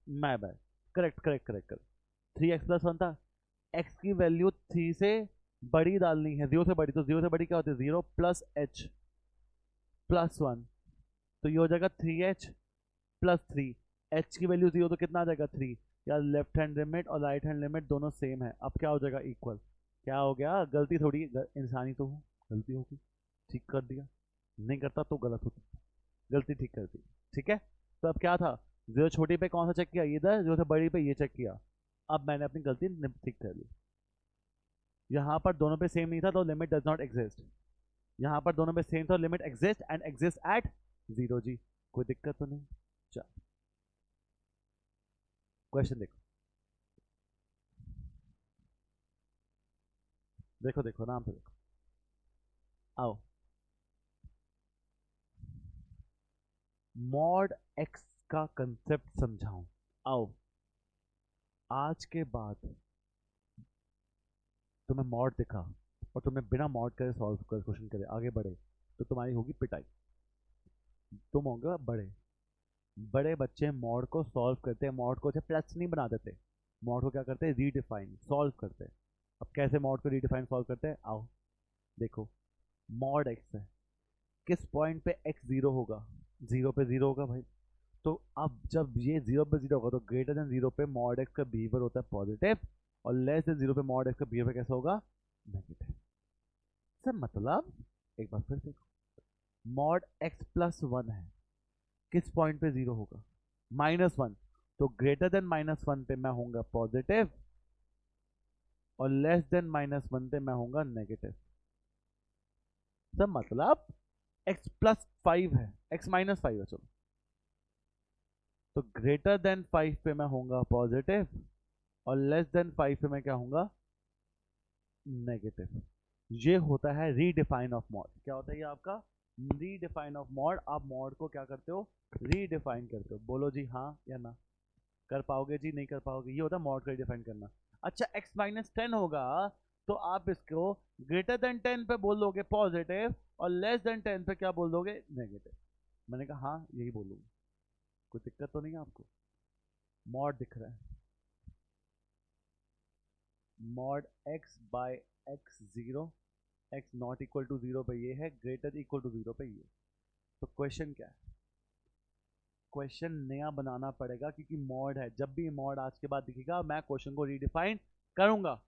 मैं bad, correct correct correct correct. Three x plus one था, एक्स की वैल्यू थ्री से बड़ी डालनी है, जीरो से बड़ी, तो जीरो से बड़ी क्या होती है? Zero plus h plus one, तो ये हो जाएगा three H plus three. H की वैल्यू जीरो तो कितना आ जाएगा? थ्री। यार लेफ्ट हैंड लिमिट और राइट हैंड लिमिट दोनों सेम है, अब क्या हो जाएगा? इक्वल। क्या हो गया? गलती थोड़ी, इंसानी तो हूँ, गलती होगी, ठीक कर दिया, नहीं करता तो गलत होती, गलती ठीक कर दी। ठीक है, तो अब क्या था? जीरो छोटी पे कौन सा चेक किया? इधर। जीरो से बड़ी पे ये चेक किया। अब मैंने अपनी गलती ठीक कर ली। यहाँ पर दोनों पे सेम नहीं था तो लिमिट डज नॉट एग्जिस्ट। यहाँ पर दोनों पे सेम था, limit exist and exist at zero जी। कोई दिक्कत तो नहीं? चल क्वेश्चन देखो, देखो देखो नाम से देखो, आओ। मॉड एक्स का कंसेप्ट समझाऊं, आओ। आज के बाद तुम्हें मॉड दिखा और तुम्हें बिना मॉड करे सॉल्व कर क्वेश्चन करे आगे बढ़े तो तुम्हारी होगी पिटाई। तुम होगे बड़े, बड़े बच्चे मॉड को सॉल्व करते हैं, मॉड को प्लस नहीं बना देते, मॉड को क्या करते हैं? रीडिफाइन सॉल्व करते हैं। अब कैसे मॉड को रीडिफाइन सॉल्व करते हैं? आओ देखो। मॉड एक्स है, किस पॉइंट पे एक्स जीरो होगा? जीरो पे जीरो होगा भाई। तो अब जब ये जीरो पे जीरो होगा तो ग्रेटर देन जीरो पे मॉड एक्स का बिहेवियर होता है पॉजिटिव, और लेस देन जीरो पे मॉड एक्स का बिहेवियर कैसा होगा? नेगेटिव। सर मतलब, एक बार फिर देखो, मॉड एक्स प्लस वन है, किस पॉइंट पे जीरो होगा? माइनस वन, तो ग्रेटर देन माइनस वन पे मैं होऊंगा पॉजिटिव, और लेस देन माइनस वन पे मैं होऊंगा नेगेटिव। सर मतलब एक्स प्लस फाइव है, एक्स माइनस फाइव है, चलो, तो ग्रेटर देन फाइव पे मैं होऊंगा पॉजिटिव, और लेस देन फाइव पे मैं क्या होऊंगा? नेगेटिव। ये होता है रीडिफाइन ऑफ मॉड। क्या होता है ये आपका? रीडिफाइन ऑफ मॉड, आप मॉड को क्या करते हो, रीडिफाइन करते हो। बोलो जी हाँ या ना, कर पाओगे जी, नहीं कर पाओगे, ये होता है मॉड को रीडिफाइन करना। अच्छा x-10 होगा तो आप इसको ग्रेटर देन 10 पे बोल दोगे पॉजिटिव और लेस देन 10 पे क्या बोल दोगे, नेगेटिव। मैंने कहा हाँ यही बोलूंगा, कोई दिक्कत तो नहीं है आपको। मॉड दिख रहा है, mod x by x zero, x not equal to zero पे ये है, ग्रेटर इक्वल टू जीरो पे ये। तो क्वेश्चन क्या है, क्वेश्चन नया बनाना पड़ेगा क्योंकि मॉड है। जब भी मॉड आज के बाद दिखेगा मैं क्वेश्चन को रीडिफाइन करूंगा।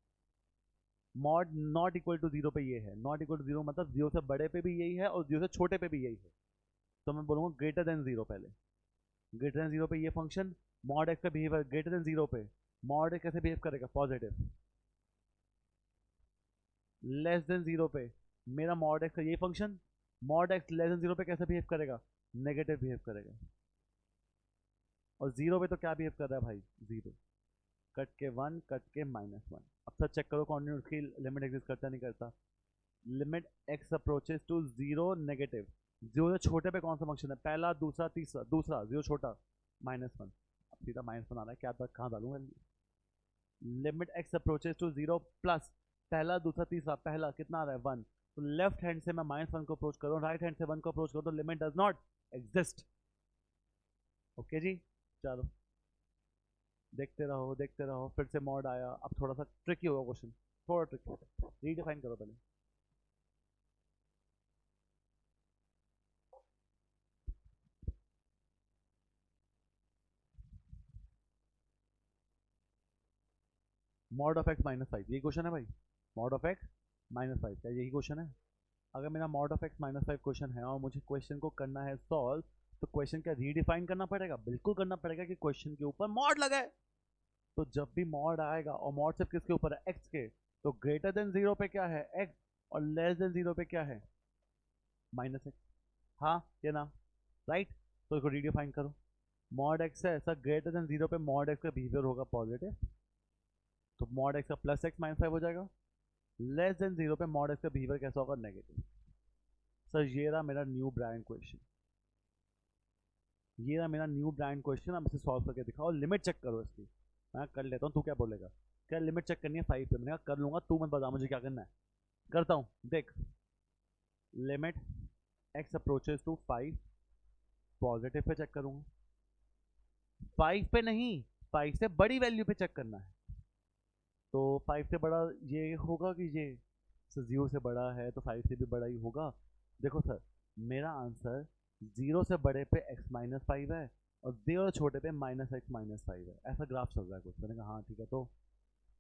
Mod not equal to zero पे ये है, नॉट इक्वल टू जीरो मतलब जीरो से बड़े पे भी यही है और जीरो से छोटे पे भी यही है। तो मैं बोलूंगा ग्रेटर देन जीरो पहले, ग्रेटर देन जीरो पे ये फंक्शन, मॉड एक्स का बिहेवियर ग्रेटर देन जीरो पे, मॉड एक्स कैसे बिहेव करेगा, पॉजिटिव। लेस देन जीरो पे मेरा मॉड एक्स का यही function, mod x less than zero पे कैसे बिहेव करेगा, नेगेटिव बिहेव करेगा। और जीरो पे तो क्या बिहेव कर रहा है भाई, जीरो, कट के वन, कट के -1। अब सर चेक करो कॉन्टिन्यूस की लिमिट एग्जिस्ट करता नहीं करता। Limit x approaches to zero negative, zero से छोटे पे कौन सा फंक्शन है, पहला दूसरा तीसरा, दूसरा जीरो छोटा -1। अब सीधा -1 आ रहा है, क्या कहाँ डालूंगा। Limit x approaches to zero plus, पहला दूसरा तीसरा, पहला कितना आ रहा है 1, तो लेफ्ट हैंड से मैं -1 को अप्रोच करूँ, राइट हैंड से 1 को अप्रोच करूँ तो limit does not exist. Okay जी, चलो देखते रहो देखते रहो, फिर से मॉड आया। अब थोड़ा सा ट्रिकी होगा क्वेश्चन, थोड़ा ट्रिकी होगा, रीडिफाइन करो पहले। मॉड ऑफ एक्स -5 यही क्वेश्चन है भाई, मॉड ऑफ एक्स -5 क्या यही क्वेश्चन है। अगर मेरा मॉड ऑफ एक्स -5 क्वेश्चन है और मुझे क्वेश्चन को करना है सॉल्व, तो क्वेश्चन क्या रीडिफाइन करना पड़ेगा, बिल्कुल करना पड़ेगा कि क्वेश्चन के ऊपर मॉड लगा है। तो जब भी मॉड आएगा, और मॉड सिर्फ किसके ऊपर है, एक्स के, तो ग्रेटर देन जीरो पे क्या है एक्स, और लेस देन जीरो पे क्या है -x। हाँ या ना, राइट। तो इसको रीडिफाइन करो, मॉड एक्स है सर, ग्रेटर देन जीरो पे मॉड एक्स का बिहेवियर होगा पॉजिटिव, तो मॉड एक्स का प्लस एक्स -5 हो जाएगा। लेस देन जीरो पे मॉड एक्स का बिहेवियर कैसा होगा, नेगेटिव। सर ये रहा मेरा न्यू ब्रांड क्वेश्चन, ये रहा मेरा न्यू ब्रांड क्वेश्चन। अब इसे सॉल्व करके दिखाओ, लिमिट चेक करो इसकी। मैं कर लेता हूँ, तू क्या बोलेगा, क्या लिमिट चेक करनी है 5 पे, मैंने कहा कर लूंगा, तू मत बता मुझे क्या करना है। करता हूँ देख, limit x approaches to 5, positive पे चेक करूंगा, 5 पे नहीं, 5 से बड़ी वैल्यू पे चेक करना है। तो 5 से बड़ा ये होगा कि ये सर 0 से बड़ा है तो 5 से भी बड़ा ही होगा। देखो सर, मेरा आंसर 0 से बड़े पे x-5 है और 0 छोटे पे -x-5 है, ऐसा ग्राफ चल रहा है कुछ। मैंने कहा हाँ ठीक है, तो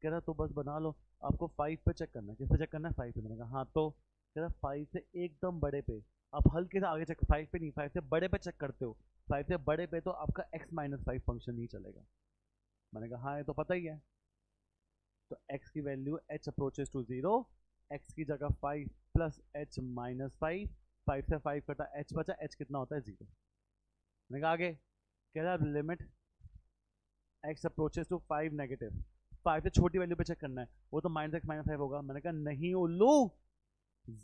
कह रहा तो बस बना लो, आपको 5 पे चेक करना है, किस पे चेक करना है, 5 पे। मैंने कहा हाँ, तो कह रहा 5 से एकदम बड़े पे, आप हल्के से आगे चेक, 5 पे नहीं, 5 से बड़े पे चेक करते हो, 5 से बड़े पे तो आपका x-5 फंक्शन नहीं चलेगा। मैंने कहा हाँ ये तो पता ही है। तो x की value h approaches to 0, x की जगह 5 प्लस h -5, 5 से 5 कटा h बचा, h कितना होता है 0। मैंने कहा आगे, कह रहा है limit x approaches to 5 negative, 5 से छोटी वैल्यू पे चेक करना है, वो तो -x-5 होगा। मैंने कहा नहीं उल्लू,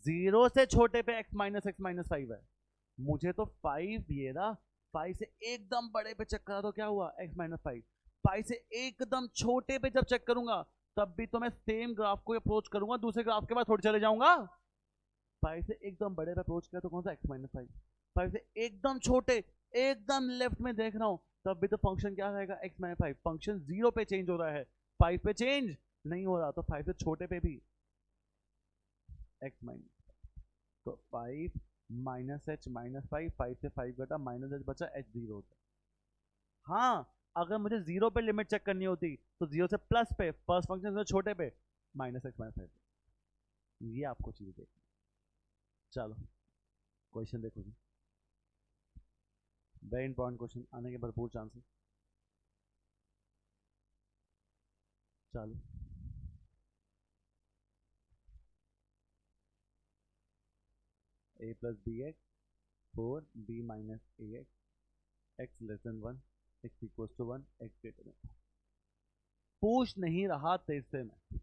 0 से छोटे पे x-5 है, मुझे तो 5 ये रहा, 5 से एकदम बड़े पे चेक करा तो क्या हुआ x-5, 5 से एकदम छोटे पे जब चेक करूंगा तब भी तो मैं सेम ग्राफ को अप्रोच करूंगा, दूसरे ग्राफ के बाद थोड़ी चले जाऊंगा। 5 से एकदम बड़े पे अप्रोच किया तो कौन सा x-5, 5 से एकदम छोटे, एकदम लेफ्ट में देख रहा हूं, तब भी तो फंक्शन क्या रहेगा x-5, फंक्शन 0 पे चेंज हो रहा है, 5 पे चेंज नहीं हो रहा, तो 5 से छोटे पे भी x-, तो 5 -h -5, 5 से 5 घटा -h बचा, h 0 होता है। हाँ, अगर मुझे 0 पे लिमिट चेक करनी होती तो 0 से प्लस पे, फर्स्ट फंक्शन से छोटे पे -x -5, ये आपको चीज देखनी। चलो क्वेश्चन देखो जी, वेरी इंपॉर्टेंट क्वेश्चन, आने के भरपूर चांसेस। चलो a plus b x 4 b minus a x, x less than 1, x equal to 1, x greater than. पूछ नहीं रहा तेरे से मैं,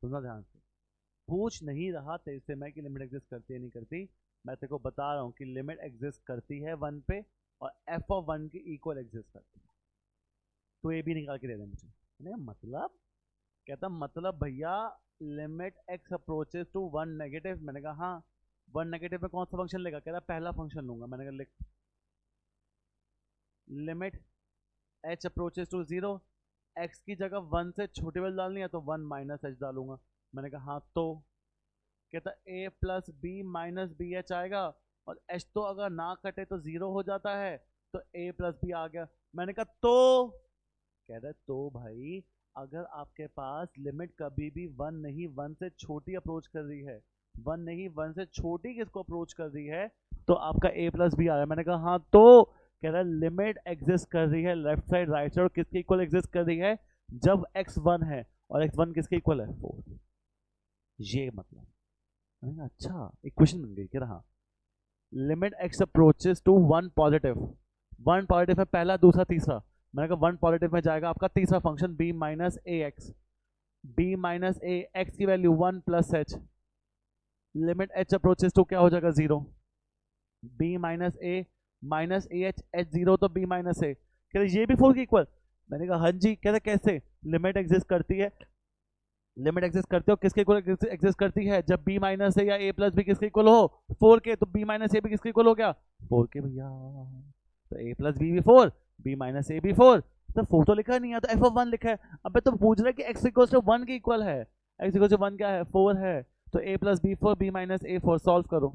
सुनना ध्यान से, पूछ नहीं रहा तेरे से मैं कि लिमिट एग्जिस्ट करती है नहीं करती, मैं तेरे को बता रहा हूँ कि लिमिट एग्जिस्ट करती है 1 पे और एफ ऑफ 1 की इक्वल एग्जिस्ट करती है। तो ये भी निकाल के दे दे मुझे। नहीं मतलब कहता मतलब भैया limit x approaches to 1 negative. मैंने कहा हाँ 1 नेगेटिव में कौन सा फंक्शन लेगा? कह रहा पहला फंक्शन लूंगा। मैंने कहा लिख limit h approaches to 0, x की जगह 1 से छोटी वैल्यू डालनी है तो 1 माइनस एच डालूंगा। मैंने कहा हाँ तो कहता A plus B minus B H आएगा और एच तो अगर ना कटे तो 0 हो जाता है, तो ए प्लस बी आ गया। मैंने कहा तो कह रहा तो भाई अगर आपके पास लिमिट कभी भी 1 नहीं 1 से छोटी अप्रोच कर रही है, 1 नहीं 1 से छोटी किसको अप्रोच कर रही है, तो आपका a प्लस बी आ रहा है। मैंने कहा हाँ तो कह रहा है लिमिट एग्जिस्ट कर रही है लेफ्ट साइड राइट साइड, और किसके इक्वल एग्जिस्ट कर रही है? जब x1 है और x1 किसके इक्वल है? 4। ये मतलब मैंने कहा अच्छा इक्वेशन बन गई। कह रहा limit x approaches to 1 positive, 1 positive है पहला दूसरा तीसरा। मैंने कहा 1 पॉजिटिव में जाएगा आपका तीसरा function b minus a x, b minus a x की value 1 plus h, limit h approaches to क्या हो जाएगा 0, b minus a h h 0 तो b माइनस ए। कह रहे ये भी 4 के इक्वल। मैंने कहा हाँ जी। कह रहे कैसे? लिमिट एग्जिस्ट करती है, लिमिट एग्जिस्ट करती है और किसके इक्वल एग्जिस्ट करती है? जब b माइनस ए या a प्लस बी किसके इक्वल हो? 4 के। तो b माइनस ए भी किसके इक्वल हो गया? 4 के भैया। तो a प्लस बी भी 4, b माइनस ए भी 4। तो 4 तो लिखा नहीं है, तो एफ ऑफ 1 लिखा है। अब तो पूछ रहा है कि x इक्वल टू 1 के इक्वल है, x इक्वल टू 1 क्या है? 4 है। तो a plus b 4, b minus a 4। Solve करो।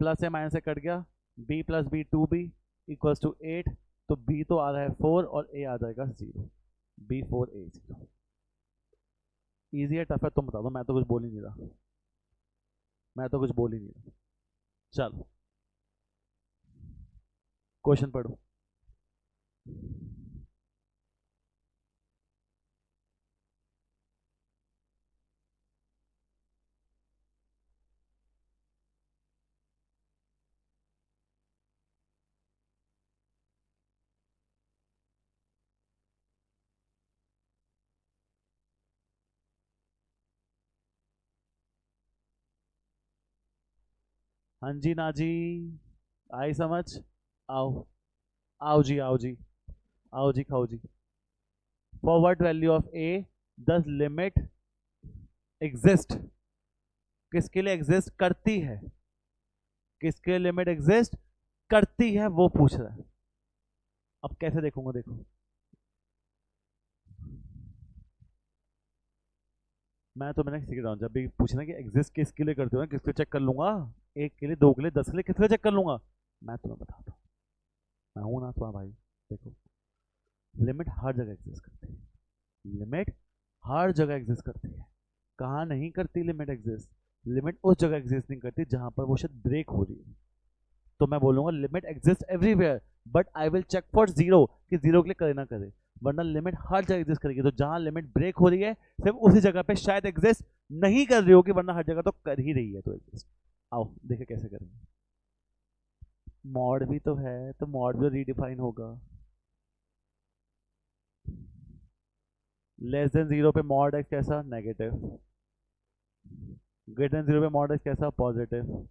प्लस है माइनस से कट गया, b plus b 2b equals to 8। तो b तो आ रहा है 4 और a आ जाएगा 0, b 4 a 0। ईजी है टफ है तुम बता दो, मैं तो कुछ बोल ही नहीं रहा, मैं तो कुछ बोल ही नहीं रहा। चलो क्वेश्चन पढ़ो। हाँ जी ना जी, आई समझ। आओ आओ जी, आओ जी, आओ जी, खाओ जी। For what value of a does limit exist? किसके लिए एग्जिस्ट करती है? किसके लिए लिमिट एग्जिस्ट करती है वो पूछ रहा है। अब कैसे देखूंगा? देखो मैं तो मैंने सीख रहा हूँ, जब भी पूछना कि एग्जिस्ट किसके लिए करते हो ना, किसके चेक कर लूंगा? एक के लिए, दो के लिए, 10 के लिए, किसके चेक कर लूंगा? मैं तुम्हें बताता हूँ, मैं हूं ना तुम्हारा भाई। देखो लिमिट हर जगह एग्जिस्ट करती है, लिमिट हर जगह एग्जिस्ट करती है। कहाँ नहीं करती लिमिट एग्जिस्ट? लिमिट उस जगह एग्जिस्ट नहीं करती जहां पर वो शायद ब्रेक हो रही है। तो मैं बोलूंगा limit exist everywhere, but I will check for 0 कि 0 के लिए करे ना करे, वरना लिमिट हर जगह एग्जिस्ट करेगी। तो जहां लिमिट ब्रेक हो रही है सिर्फ उसी जगह पे शायद एग्जिस्ट नहीं कर रही होगी, वरना हर जगह तो कर ही रही है। तो एग्जिस्ट आओ देखे कैसे करेंगे। मॉड भी तो है, तो मॉड भी रीडिफाइन होगा। लेस देन 0 पे मॉड एक्स कैसा? नेगेटिव। ग्रेटर देन 0 पे मॉड एक्स कैसा? पॉजिटिव।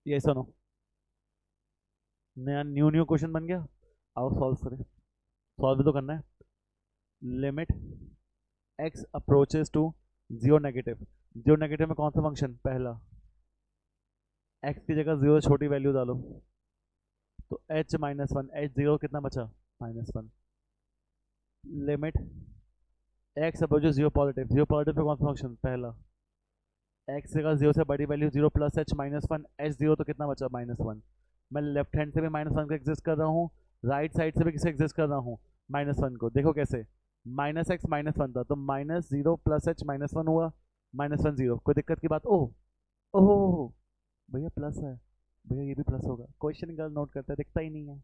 ये सुनो, नया न्यू क्वेश्चन बन गया। आओ सॉल्व करें, सॉल्व भी तो करना है। Limit x approaches to 0 negative, 0 negative में कौन सा फंक्शन? पहला। x की जगह 0 छोटी वैल्यू डालो, तो h माइनस 1, h 0 कितना बचा? -1। Limit x approaches 0 positive, 0 positive पे कौन सा फंक्शन? पहला। x की जगह 0 से बड़ी वैल्यू 0 प्लस h -1, h 0 तो कितना बचा? -1। मैं लेफ्ट हैंड से भी -1 को एग्जिस्ट कर रहा हूँ, राइट साइड से भी किसे एग्जिस्ट कर रहा हूँ? -1 को। देखो कैसे, -x -1 था तो -0 प्लस h -1 हुआ, -1 0। कोई दिक्कत की बात? ओह ओह भैया प्लस है, भैया ये भी प्लस होगा। क्वेश्चन गलत नोट करता है, दिखता ही नहीं है।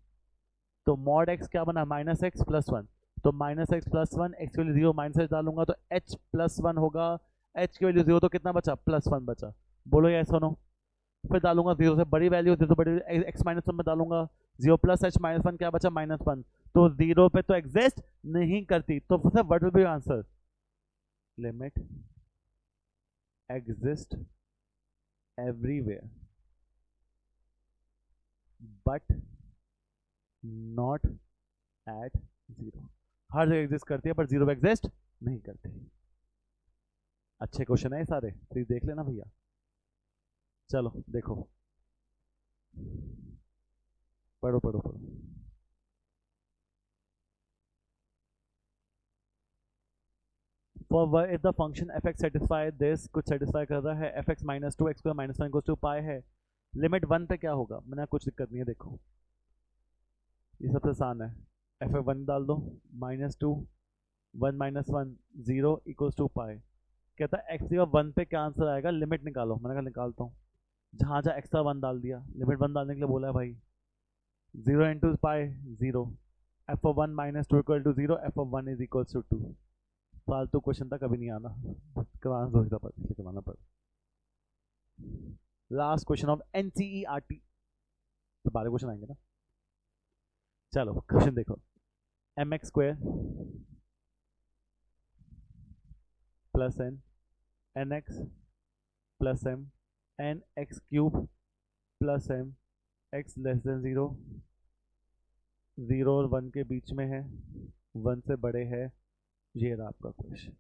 तो मॉड x क्या बना? -x + 1। तो -x + 1, x की वैल्यू 0, माइनस h डालूंगा तो h + 1 होगा, h की वैल्यू 0 तो कितना बचा? +1 बचा। बोलो ये सुनो, फिर डालूंगा 0 से बड़ी वैल्यू, 0 से बड़ी x -1 में डालूंगा 0 प्लस एच माइनस वन क्या बचा -1, तो 0 पे तो एग्जिस्ट नहीं करती, तो sir what will be answer? Limit exist everywhere but not at 0। हर जगह एग्जिस्ट करती है पर 0 पे एग्जिस्ट नहीं करती। अच्छे क्वेश्चन है ये सारे, प्लीज देख लेना भैया। चलो देखो, पढ़ो पढ़ो पढ़ो। For if the function fx satisfy this, कुछ सेटिस्फाई कर रहा है, fx minus two X square minus one equals to pi है, लिमिट 1 पे क्या होगा? मैंने कुछ दिक्कत नहीं है, देखो ये सबसे आसान है, एफ 1 डाल दो, -2 1 माइनस वन 0 इक्वल्स टू पाई। कहता है एक्स का 1 पे क्या आंसर आएगा, लिमिट निकालो। मैंने कहा निकालता हूँ, जहाँ जहाँ एक्स्ट्रा 1 डाल दिया, लिमिट 1 डालने के लिए बोला है भाई। 0 into pi 0, f of 1 minus two equal to 0, f of 1 is equals to 2। फालतू क्वेश्चन था, कभी नहीं आना, करवाना तो था, पर इसलिए करवाना पड़ा। लास्ट क्वेश्चन ऑफ एनसीईआरटी, तो 12 क्वेश्चन आएंगे ना। चलो क्वेश्चन देखो, m x square plus n x plus n x cube plus x less than 0, 0 और 1 के बीच में है, 1 से बड़े है। ये रहा आपका क्वेश्चन।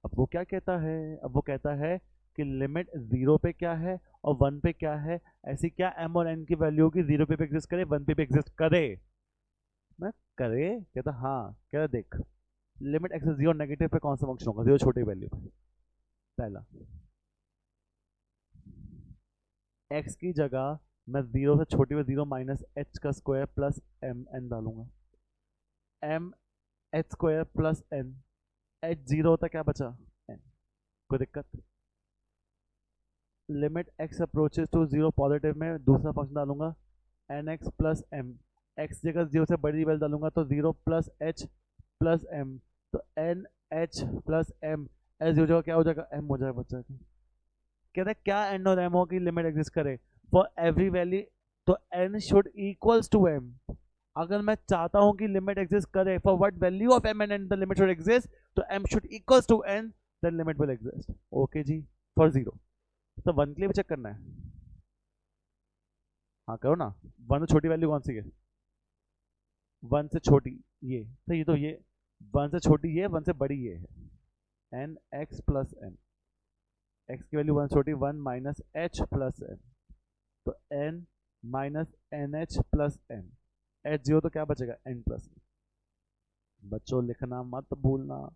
अब वो क्या कहता है? अब वो कहता है कि लिमिट 0 पे क्या है और 1 पे क्या है, ऐसी क्या m और n की वैल्यू होगी 0 पे भी एग्जिस्ट करे 1 पे भी एग्जिस्ट करे। मैं करे कहता हाँ, कहता देख लिमिट x 0 नेगेटिव पे कौन सा फंक्शन होगा? 0 छोटी वैल्यू पे। पहला x की जगह मैं 0 से छोटी में 0 माइनस एच का स्क्वायर प्लस एम एन डालूंगा, m h square plus n, h 0 होता क्या बचा एन। कोई दिक्कत? Limit x approaches to 0 positive में दूसरा फंक्शन डालूंगा, n x plus m, x जगह 0 से बड़ी वैल्यू डालूंगा तो 0 प्लस एच प्लस एम, तो n h plus m, h 0 जगह क्या हो जाएगा एम हो जाएगा बच्चा। कहते हैं क्या एन और एम हो की लिमिट एग्जिस्ट करे फॉर एवरी वैल्यू, तो n should equals to m. अगर मैं चाहता हूं कि लिमिट एग्जिस्ट करे for what value of m and n the limit should exist, तो m should equals to n, then limit will exist. Okay जी, फॉर 0 तो 1 के लिए भी चेक करना है। हाँ करो ना, 1 से छोटी वैल्यू कौन सी है? 1 से छोटी ये, तो ये तो ये 1 से छोटी ये, 1 से बड़ी ये है, n x plus n, x की वैल्यू 1 से छोटी 1 माइनस एच प्लस एन, तो n minus n h plus n, h 0 तो क्या बचेगा एन प्लस एन। बच्चों लिखना मत भूलना,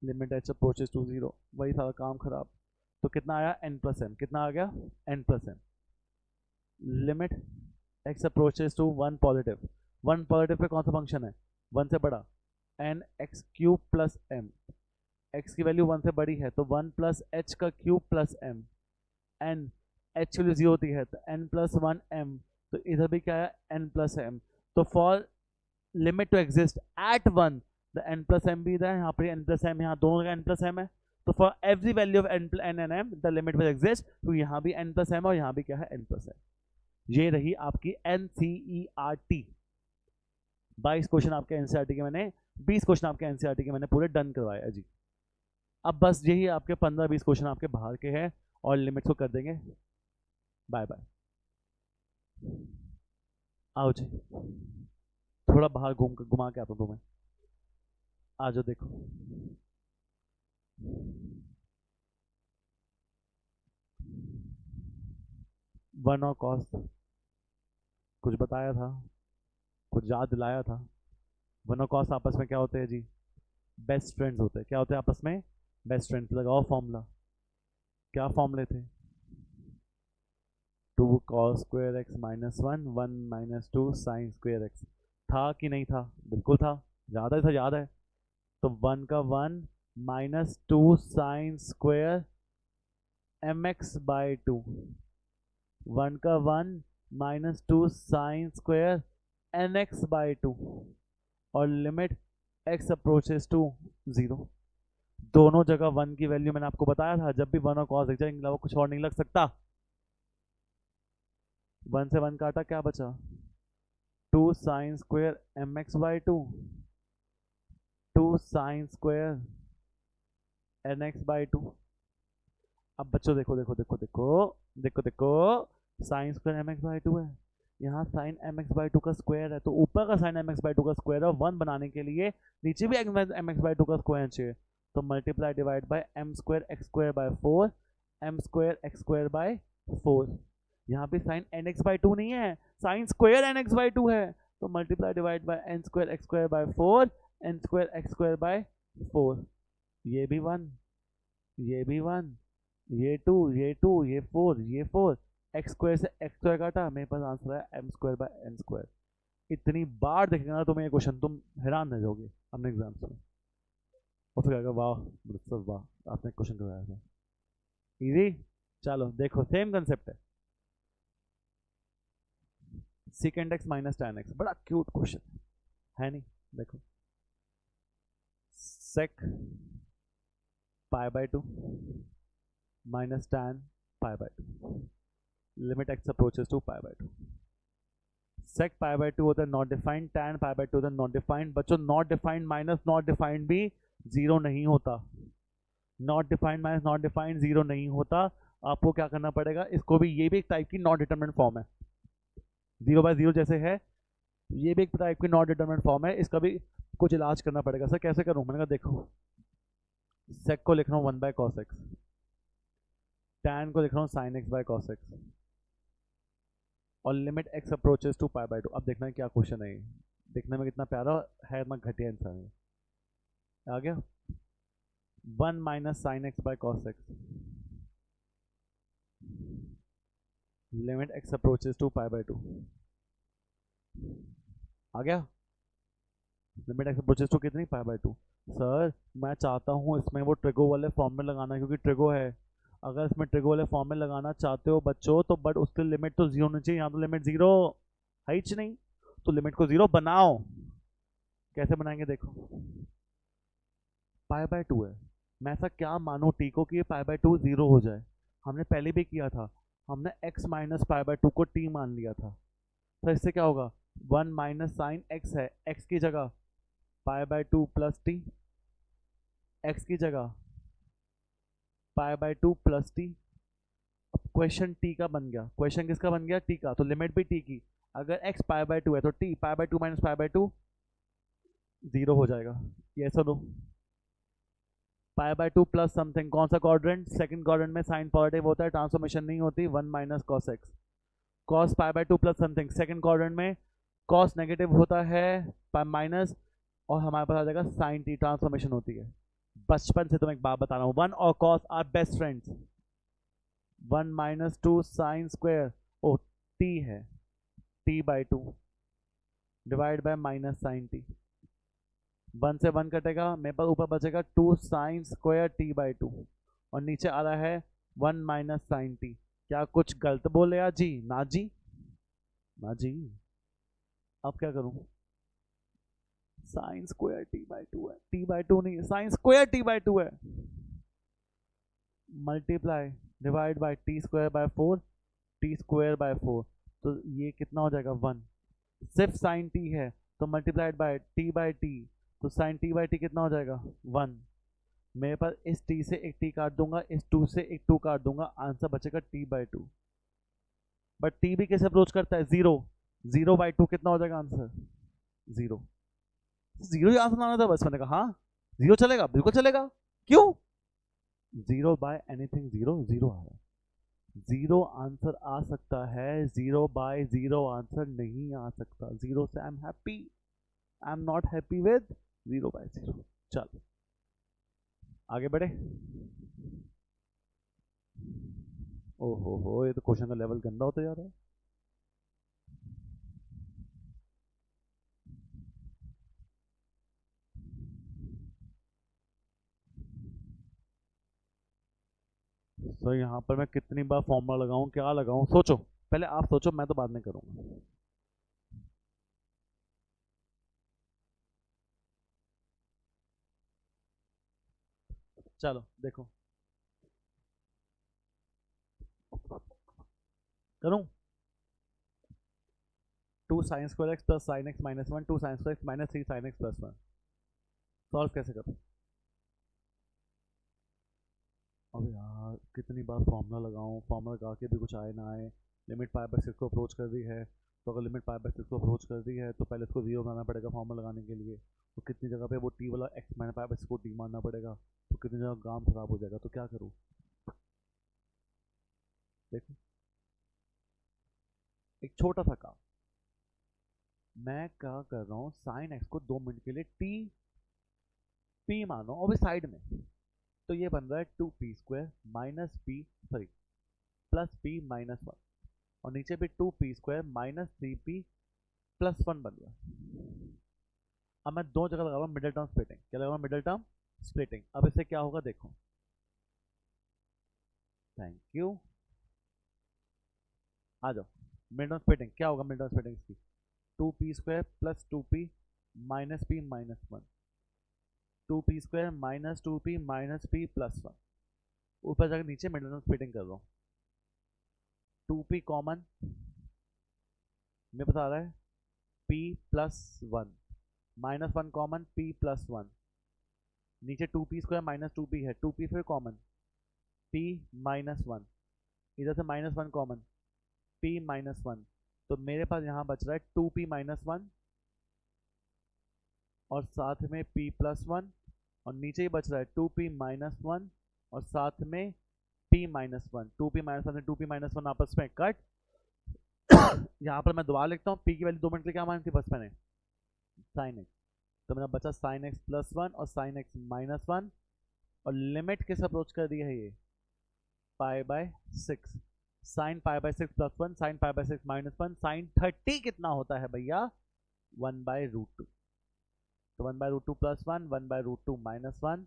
लिमिट एच अप्रोचेस टू 0, वही सारा काम खराब। तो कितना आया एन प्लस एन, कितना आ गया n plus n. Limit x approaches to 1 positive, 1 positive पे कौन सा फंक्शन है 1 से बड़ा, n x cube plus m, x की वैल्यू 1 से बड़ी है तो 1 प्लस एच का cube plus m, n h की वैल्यू 0 होती है तो एन प्लस 1 एम, तो इधर भी क्या है एन प्लस एम। तो for limit to exist at 1, the n plus m भी इधर है, यहाँ पर एन प्लस एम, यहाँ दोनों का एन प्लस एम है, तो for every value of n n m the limit will exist, तो यहाँ भी एन प्लस एम और यहाँ भी क्या है एन प्लस एम। ये रही आपकी एनसीईआरटी। 22 क्वेश्चन आपके एनसीईआरटी के मैंने, 20 क्वेश्चन आपके एनसीईआरटी के मैंने पूरे डन करवाया जी। अब बस यही आपके 15-20 क्वेश्चन आपके बाहर के हैं और लिमिट्स को कर देंगे। बाय बाय, आओ जी, थोड़ा बाहर घुमा के आता हूँ तुम्हें, आ जाओ देखो। वन और कॉस कुछ बताया था, कुछ याद दिलाया था। वन और कॉस आपस में क्या होते हैं जी? बेस्ट फ्रेंड्स होते हैं। क्या होते हैं आपस में? Best friends. लगाओ फॉर्मूला, क्या फॉर्मूले थे? 2 cos square x minus 1, 1 minus 2 sine square x. था कि नहीं था? बिल्कुल था, ज़्यादा था, याद है। तो 1 का 1 minus 2 sine square m x by 2, 1 का 1 minus 2 sine square n x by 2, और लिमिट x अप्रोचेस टू 0। दोनों जगह 1 की वैल्यू मैंने आपको बताया था, जब भी 1 और cos दिख जाए इनके अलावा कुछ और नहीं लग सकता। 1 से 1 काटा, क्या बचा? 2 sine square m x by 2, 2 sine square n x by 2। अब बच्चों देखो देखो देखो देखो देखो देखो, sine square m x by 2 है, यहाँ साइन एम एक्स बाई 2 का स्क्वायर है, तो ऊपर का साइन एम एक्स बाई 2 का स्क्वायर है, 1 बनाने के लिए नीचे भी एम एक्स बाई 2 का स्क्वायर चाहिए, तो multiply divide by m square x square by 4, m square x square by 4। यहाँ पे साइन एन एक्स बाई 2 नहीं है, sine square n x by 2 है, तो multiply divide by n square x square by 4, n square x square by 4। ये भी 1, ये भी 1, ये 2, ये 2, ये 4, ये 4, एक्स स्क्वायर से एक्स स्क्वायर काटा, मेरे पास आंसर है m square by n square. इतनी बार देखेगा ना तुम्हें ये क्वेश्चन, तुम हैरान रह जाओगे अपने एग्जाम में, और फिर कहेगा वाह सर वाह आपने क्वेश्चन करवाया था इजी। चलो देखो सेम कंसेप्ट है, second x minus ten x, बड़ा क्यूट क्वेश्चन है नहीं? देखो sec pi by 2 minus tan pi by 2, limit x approaches to pi by 2। Sec pi by 2 होता है not defined, tan pi by 2 होता है नॉट डिफाइंड। बच्चों not defined minus not defined भी जीरो नहीं होता, not defined minus not defined zero नहीं होता। आपको क्या करना पड़ेगा, इसको भी, ये भी एक टाइप की नॉट डिटरमिनेंट फॉर्म है, जीरो बाय जीरो जैसे है, ये भी एक टाइप की नॉट डिटरमिनेंट फॉर्म है, इसका भी कुछ इलाज करना पड़ेगा। सर कैसे करूँ? मैंने कहा देखो, सेक को लिख रहा हूँ 1 बाय कॉस एक्स, tan को लिख रहा हूँ sine x by cos x, और limit x approaches to pi by 2। अब देखना है क्या क्वेश्चन है, देखने में कितना प्यारा है, इतना घटिया आंसर है। आ गया 1 minus sine x by cos x, limit x approaches to pi by 2। आ गया लिमिट एक्स अप्रोचेस टू कितनी? पाई बाय 2। सर मैं चाहता हूँ इसमें वो ट्रिगो वाले फॉर्म में लगाना, क्योंकि ट्रिगो है, अगर इसमें ट्रिगो वाले फॉर्म में लगाना चाहते हो बच्चों तो, बट उसकी लिमिट तो जीरो होनी चाहिए, यहाँ तो लिमिट जीरो है ही नहीं, तो लिमिट को जीरो बनाओ। कैसे बनाएंगे देखो, पाई बाय 2 है, मैं ऐसा क्या मानूं टी को कि ये पाई बाय 2 जीरो हो जाए? हमने पहले भी किया था, हमने x माइनस पाई बाय 2 को t मान लिया था, तो इससे क्या होगा, 1 माइनस साइन x है, x की जगह पाई बाय 2 प्लस टी, x की जगह पाई बाय 2 प्लस टी। अब क्वेश्चन टी का बन गया, क्वेश्चन किसका बन गया? टी का, तो लिमिट भी टी की, अगर x पाई बाय 2 है तो t pi by 2 minus pi by 2 zero हो जाएगा, ये so no. Pi by 2 plus something, कौन सा क्वाड्रेंट? सेकंड क्वाड्रेंट में साइन पॉजिटिव होता है, ट्रांसफॉर्मेशन नहीं होती, 1 minus cos x, cos pi by 2 plus something, second quadrant में कॉस नेगेटिव होता है माइनस, और हमारे पास आ जाएगा साइन टी, ट्रांसफॉर्मेशन होती है। बचपन से तुम्हें एक बात बता रहा हूँ, 1 और cos are best friends. 1 minus 2 sine square, o t है, t by 2 divide by minus sine t, 1 से 1 कटेगा, मेरे पास ऊपर बचेगा 2 साइन स्क्वायर टी बाई 2, और नीचे आ रहा है 1 माइनस साइन टी। क्या कुछ गलत बोले या जी? ना जी, ना जी। अब क्या करूं, साइन स्क्वायर टी बाई 2 है, टी बाई 2 नहीं है, साइन स्क्वायर टी बाई 2 है, multiply divide bye T square by 4, T square by 4, तो ये कितना हो जाएगा 1, सिर्फ साइन टी है, तो multiplied by T by T, तो साइन टी बाई टी कितना हो जाएगा 1। मेरे पास इस टी से एक टी काट दूंगा, इस 2 से एक 2 काट दूंगा, आंसर बचेगा टी बाई 2। बट टी भी कैसे अप्रोच करता है? जीरो, जीरो बाई 2 कितना हो जाएगा आंसर? जीरो, जीरो ही आंसर आना था बस। मैंने कहा हाँ जीरो चलेगा, बिल्कुल चलेगा, क्यों? Zero by anything zero, zero आ रहा है, जीरो आंसर आ सकता है, जीरो बाय जीरो आंसर नहीं आ सकता, जीरो से I am happy, I am not happy with zero by zero. चल आगे बढ़े। ओहो हो, ये तो क्वेश्चन का लेवल गंदा होता जा रहा है। तो यहाँ पर मैं कितनी बार फॉर्मूला लगाऊं, क्या लगाऊं? सोचो, पहले आप सोचो, मैं तो बाद में करूंगा। चलो देखो, करूं? 2 sine square x plus sign x minus 1, 2 sine square x minus 3 sine x plus 1। Solve कैसे करूँ? अब यार कितनी बार फॉर्मूला लगाऊं, फॉर्मूला लगा के भी कुछ आए ना आए। लिमिट पाई बाई 6 को अप्रोच कर दी है, तो अगर लिमिट पाई बाई 6 को अप्रोच कर दी है तो पहले इसको 0 बनाना पड़ेगा फॉर्मूला लगाने के लिए। तो कितनी जगह पे वो टी वाला एक्स माइनस पाई बाई 6 को टी मानना पड़ेगा, तो कितनी जगह काम खराब हो जाएगा। तो क्या करूँ? देखो एक छोटा सा काम, मैं क्या कर रहा हूँ, साइन एक्स को 2 मिनट के लिए टी पी मानो और साइड में, तो ये बन रहा है 2p² minus P sorry plus P minus 1, और नीचे भी 2p² माइनस 3p प्लस 1 बन गया। अब मैं दो जगह लगा रहा हूँ मिडिल टर्म स्प्लिटिंग। क्या लगा रहा हूँ? Middle term splitting. अब इससे क्या होगा देखो, थैंक यू, आ जाओ। मिडिल टर्म स्प्लिटिंग क्या होगा? मिडिल टर्म स्प्लिटिंग की 2p² plus 2p minus p minus 1, 2p² minus 2p minus p plus 1। ऊपर जाकर नीचे मिडिल टर्म स्प्लिटिंग कर रहा हूँ। 2p कॉमन में बता रहा है p plus 1, minus 1 common p plus 1, नीचे 2p² माइनस 2p है, 2p फिर कॉमन p माइनस 1, इधर से माइनस 1 कॉमन p माइनस 1, तो मेरे पास यहाँ बच रहा है 2p माइनस 1 और साथ में p प्लस 1, और नीचे ही बच रहा है 2p माइनस 1 और साथ में p माइनस 1। 2p माइनस 1 से 2p माइनस 1 आपस में कट। यहाँ पर मैं दोबारा लिखता हूँ, p की वैल्यू 2 मिनट के लिए क्या मानी थी बस मैंने? साइन एक्स, तो मेरा बचा साइन एक्स प्लस 1 और साइन एक्स माइनस 1, और लिमिट किस अप्रोच कर दी है? ये pi by 6, sine pi by 6 plus 1, sine pi by 6 minus 1, sine 30 कितना होता है भैया? 1/√2। तो 1/√2 प्लस 1, 1/√2 माइनस 1,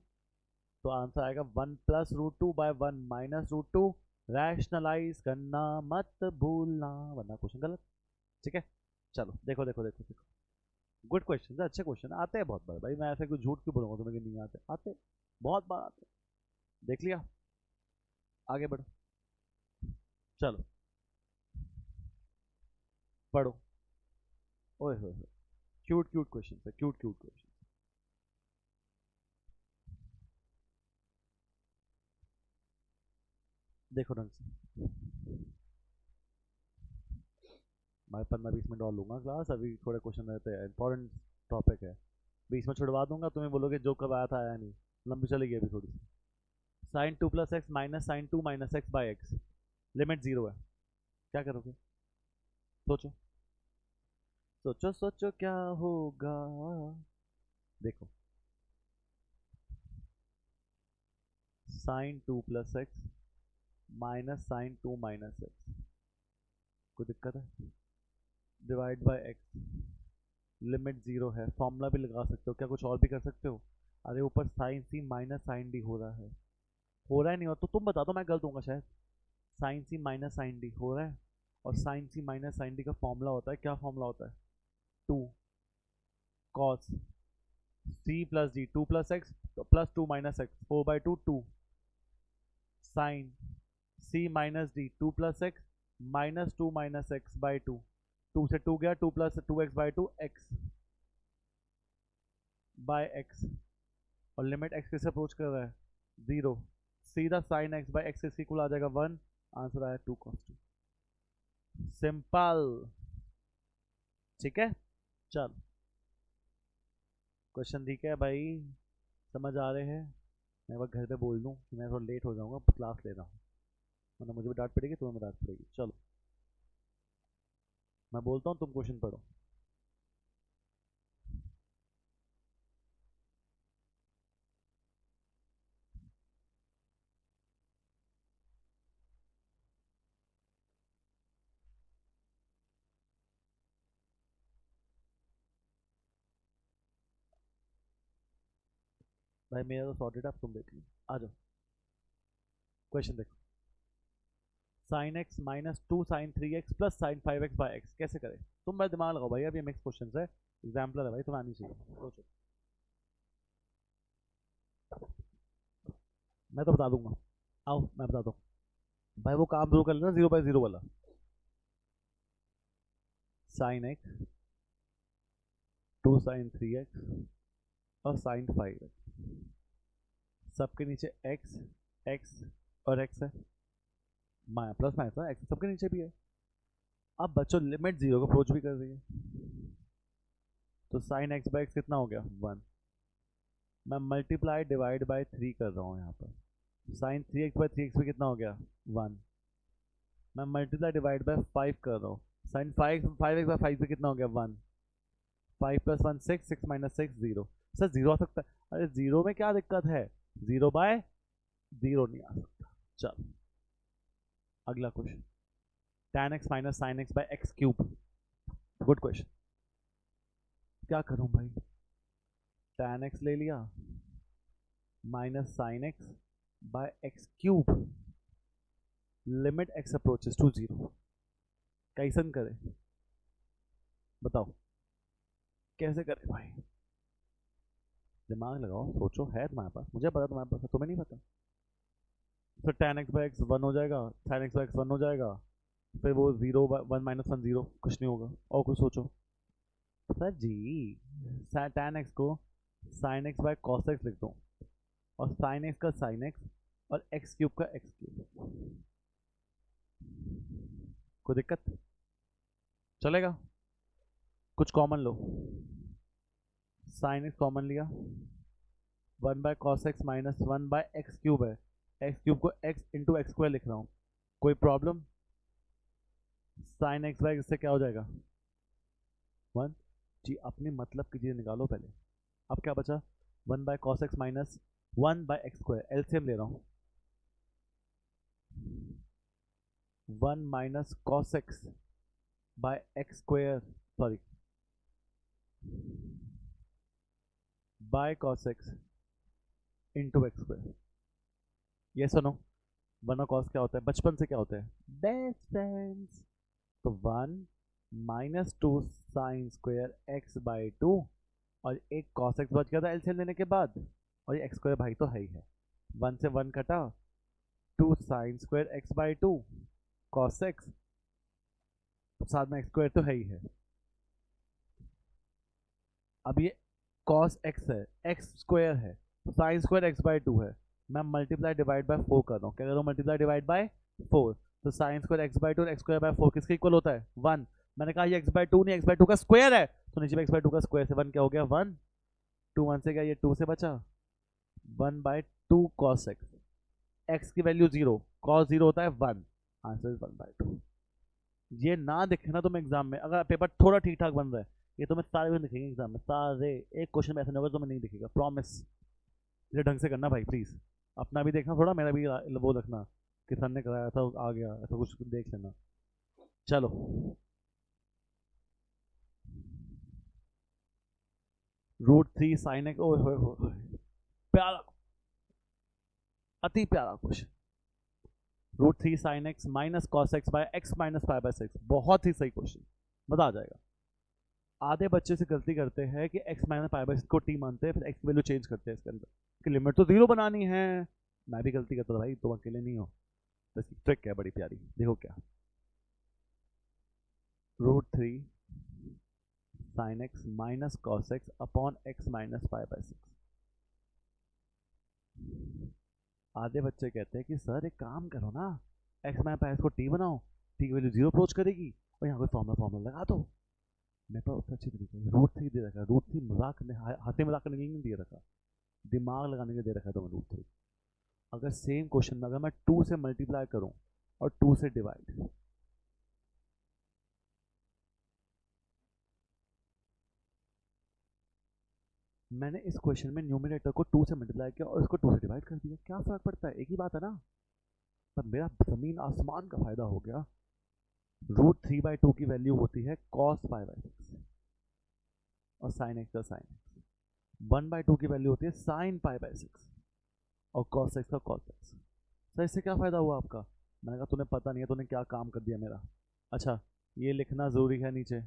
तो आंसर आएगा 1 प्लस √2 बाय 1 माइनस √2। रैशनलाइज करना मत भूलना वरना क्वेश्चन गलत। ठीक है, चलो देखो देखो देखो देखो, गुड क्वेश्चन है, अच्छे क्वेश्चन आते हैं बहुत बार भाई। मैं ऐसे कुछ झूठ क्यों बोलूँगा तुम्हें कि नहीं आते, आते बहुत बार आते। देख लिया, आगे बढ़ो, चलो पढ़ो। ओए होए होए, क्यूट क्यूट क्वेश्चन है, क्यूट क्यूट क्वेश्चन। देखो ढंग से, मैं 15-20 मिनट और लूंगा क्लास, अभी थोड़े क्वेश्चन रहते हैं, इंपॉर्टेंट टॉपिक है। बीच में छुड़वा दूंगा, तुम्हें बोलोगे जो कब आया था आया नहीं, लंबी चलेगी अभी थोड़ी सी। Sine 2 plus x minus sine 2 minus x by x, limit 0 है, क्या करोगे? सोचो सोचो सोचो क्या होगा। देखो sine 2 plus x minus sine 2 minus x, कोई दिक्कत है? डिवाइड बाय एक्स, लिमिट 0 है, फॉर्मूला भी लगा सकते हो, क्या कुछ और भी कर सकते हो? अरे ऊपर sign C minus sine D हो रहा है, हो रहा है नहीं हो तो तुम बता दो, मैं गलत होऊंगा शायद। Sine C minus sine D हो रहा है, और sine C minus sine D का फॉर्मूला होता है, क्या फॉर्मूला होता है? 2 cos C plus D, 2 plus x plus 2 minus x, 4/2 2 sine C minus D 2 plus x minus 2 minus x by 2, 2 से 2 गया, 2 प्लस 2x by 2 x by x, और लिमिट एक्स किसे अप्रोच कर रहा है? 0, सीधा sine x by x equal आ जाएगा 1, आंसर आया 2 cos 2। सिंपल, ठीक है, चल क्वेश्चन ठीक है भाई, समझ आ रहे हैं? मैं एक बार घर पे बोल दूँ कि मैं थोड़ा लेट हो जाऊँगा, क्लास ले रहा हूँ, वरना मुझे भी डांट पड़ेगी, तुम्हें भी डांट पड़ेगी। चलो मैं बोलता हूँ, तुम क्वेश्चन पढ़ो। भाई मेरा तो सॉर्टेड, आप तुम देख लो, आ जाओ। क्वेश्चन देखो, sine x minus 2 sine 3x plus sine 5x by x कैसे करें? तुम भाई दिमाग लगाओ भाई, अब ये मिक्स क्वेश्चन है, एग्जाम्पल है भाई, तुम्हें आनी चाहिए, सोचो। मैं तो बता दूंगा, आओ मैं बता दूँ। भाई वो काम शुरू कर लेना 0/0 वाला। साइन एक्स, 2 साइन 3x और साइन 5x। सबके नीचे x, x और x है, प्लस माइनस है, x सबके नीचे भी है। अब बच्चों लिमिट 0 को अप्रोच भी कर रही है, तो साइन x बाई एक्स कितना हो गया 1। मैं मल्टीप्लाई डिवाइड बाय 3 कर रहा हूँ यहाँ पर, साइन 3x बाई 3x भी कितना हो गया 1। मैं मल्टीप्लाई डिवाइड बाय 5 कर रहा हूँ, साइन 5x बाई 5 भी कितना हो गया 1। 5 प्लस 1 6, 6 माइनस 6 0। सर 0 आ सकता है, अरे 0 में क्या दिक्कत है, 0 बाय 0 नहीं आ सकता। चल अगला question, tan x minus sine x by x cube. Good question. क्या करूं भाई, tan x ले लिया minus sine x by x cube, limit x approaches to 0। कैसन करे बताओ, कैसे करे भाई, दिमाग लगाओ, सोचो, है तुम्हारे पास, मुझे पता तुम्हारे पास, तुम्हें नहीं पता। फिर tan x बाई एक्स 1 हो जाएगा, sin x बाई एक्स 1 हो जाएगा, फिर वो 0 1 माइनस 1 0, कुछ नहीं होगा। और कुछ सोचो सर जी, tan x को sin x by cos x लिख दो, और sin x का sin x और x क्यूब का x क्यूब। कोई दिक्कत, चलेगा? कुछ कॉमन लो, sin x कॉमन लिया, 1 by cos x minus 1 by x cube है, एक्स क्यूब को x इंटू एक्स स्क्वायर लिख रहा हूँ, कोई प्रॉब्लम? sin x बाय इससे क्या हो जाएगा 1 जी। अपने मतलब की चीज़ निकालो पहले। अब क्या बचा, 1 by cos x minus 1 by x square, LCM ले रहा हूँ, 1 minus cos x by x square, sorry by cos x into x square. ये सुनो, 1 और cos क्या होता है, बचपन से क्या होता है, बेस्ट फ्रेंड्स। तो 1 minus 2 sine square x by 2, और एक cos x बच गया था एलसीएम लेने के बाद, और ये एक्स स्क्वायर भाई तो है ही है, 1 से 1 कटा, 2 sine square x by 2 cos x, साथ में एक्स स्क्वायर तो है ही है। अब ये cos x है, एक्स स्क्वायर है, साइन स्क्वायर एक्स बाई 2 है, मैं मल्टीप्लाई डिवाइड बाय 4 कर रहा हूँ, क्या कर रहा हूँ, मल्टीप्लाई डिवाइड बाय 4। तो साइन स्क्वायर एक्स बाई 2 और एक्स स्क्वायर बाय 4 किसके इक्वल होता है 1। मैंने कहा ये एक्स बाई 2 नहीं, एक्स बाई 2 का स्क्वायर है, तो नीचे में एक्स बाई 2 का स्क्वायर से 1 क्या हो गया 1, 2 1 से क्या, ये 2 से बचा, 1 बाई 2 cos x, x की वैल्यू 0, cos 0 होता है 1, आंसर इज 1 बाई 2। ये ना दिखे ना तुम्हें एग्जाम में, अगर पेपर थोड़ा ठीक ठाक बन रहा है, ये तुम्हें सारे भी दिखेंगे एग्जाम में, सारे, एक क्वेश्चन में ऐसा नहीं होगा तुम्हें नहीं दिखेगा, प्रॉमिस। ये ढंग से करना भाई प्लीज, अपना भी देखना थोड़ा, मेरा भी वो रखना कि सर ने कराया था आ गया, ऐसा कुछ देख लेना। चलो √3 साइन एक्स, ओए प्यारा, अति प्यारा question, √3 sine x minus cos x by x minus 5/6, बहुत ही सही क्वेश्चन, मजा आ जाएगा। आधे बच्चे से गलती करते हैं कि x माइनस 5/6 को t मानते हैं, फिर x की वैल्यू चेंज करते हैं इसके अंदर, कि लिमिट तो 0 बनानी है। मैं भी गलती करता था भाई, तुम अकेले नहीं हो, बस ट्रिक है बड़ी प्यारी, देखो क्या, √3 sine x minus cos x upon x minus 5/6। आधे बच्चे कहते हैं कि सर एक काम करो ना, एक्स माइनस 5 को टी बनाओ, टी की वैल्यू 0 अप्रोच करेगी, और यहाँ कोई फॉर्मूला लगा दो। मेरे पास उससे अच्छी तरीके है, √3 दे रखा है, √3 मजाक करने, हंसी मजाक करने के लिए नहीं दे रखा, दिमाग लगाने के लिए दे रखा है तो मैं √3। अगर सेम क्वेश्चन में अगर मैं 2 से मल्टीप्लाई करूं और 2 से डिवाइड, मैंने इस क्वेश्चन में न्यूमरेटर को 2 से मल्टीप्लाई किया और इसको 2 से डिवाइड कर दिया, क्या फर्क पड़ता है, एक ही बात है ना। पर मेरा जमीन आसमान का फायदा हो गया, √3/2 की वैल्यू होती है cos 5/6 और साइन एक्स का साइन एक्स, 1/2 की वैल्यू होती है साइन 5/6 और cos x का cos x। सर इससे क्या फ़ायदा हुआ आपका, मैंने कहा तूने पता नहीं है, तूने क्या काम कर दिया मेरा। अच्छा ये लिखना ज़रूरी है नीचे,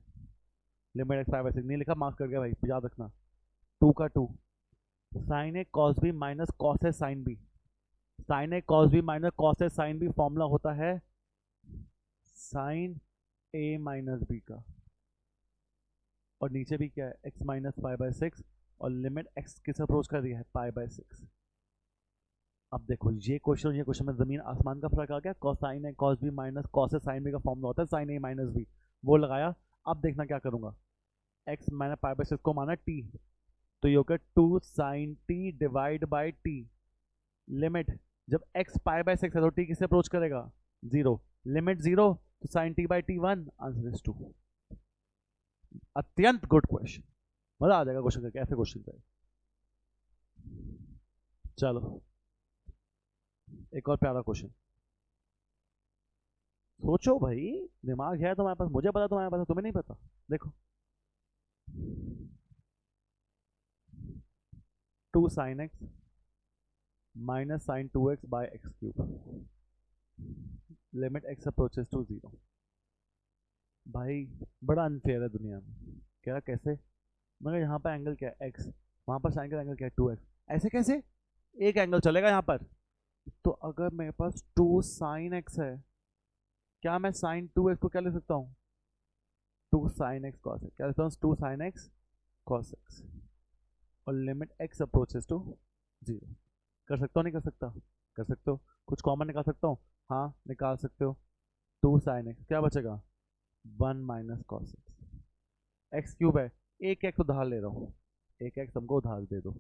लिमिट एक्स 5/6 नहीं लिखा, मार्क्स कर गया भाई, याद रखना, 2 का 2, sign A cos B minus cos A sine B, sign A cos B minus cos A sine B, formula होता है साइन ए माइनस बी का, और नीचे भी क्या है x माइनस पाई बाय 6 और लिमिट x किस अप्रोच कर रही है पाई बाय 6। अब देखो ये क्वेश्चन में जमीन आसमान का फर्क आ गया। कॉसाइन है कॉस बी माइनस कॉस है साइन बी का फॉर्मूला होता है साइन ए माइनस बी, वो लगाया। अब देखना क्या करूंगा, x मैंने पाई बाय 6 को माना t, तो ये होगा 2 sine t divide by t। लिमिट जब x पाई बाय 6 है तो t किससे अप्रोच करेगा 0, लिमिट 0 तो sine t by t 1, answer is 2। अत्यंत गुड क्वेश्चन, मजा आ जाएगा क्वेश्चन करके, ऐसे क्वेश्चन पे। चलो एक और प्यारा क्वेश्चन, सोचो भाई, दिमाग है तुम्हारे पास, मुझे पता तुम्हारे पास है, तुम्हें नहीं पता। देखो 2 sine x minus sine 2x by x cube, limit x approaches to 0। भाई बड़ा अनफेयर है दुनिया में। कह रहा कैसे, मगर यहाँ पर एंगल क्या है x, वहाँ पर साइन का एंगल क्या है 2x, ऐसे कैसे एक एंगल चलेगा यहाँ पर। तो अगर मेरे पास 2 साइन एक्स है, क्या मैं साइन 2x को क्या लिख सकता हूँ 2 साइन एक्स कॉस एक्स, क्या लिखता हूँ 2 साइन एक्स कॉस एक्स, और लिमिट x अप्रोचेस टू 0। कर सकता हूँ नहीं कर सकता, कर सकते हो। कुछ कॉमन निकाल सकता हूँ, हाँ निकाल सकते हो। 2 साइन एक्स क्या बचेगा 1 minus cos x, x cube है, एक एक्स उधार ले रहा हूँ, एक एक्स हमको उधार दे दो।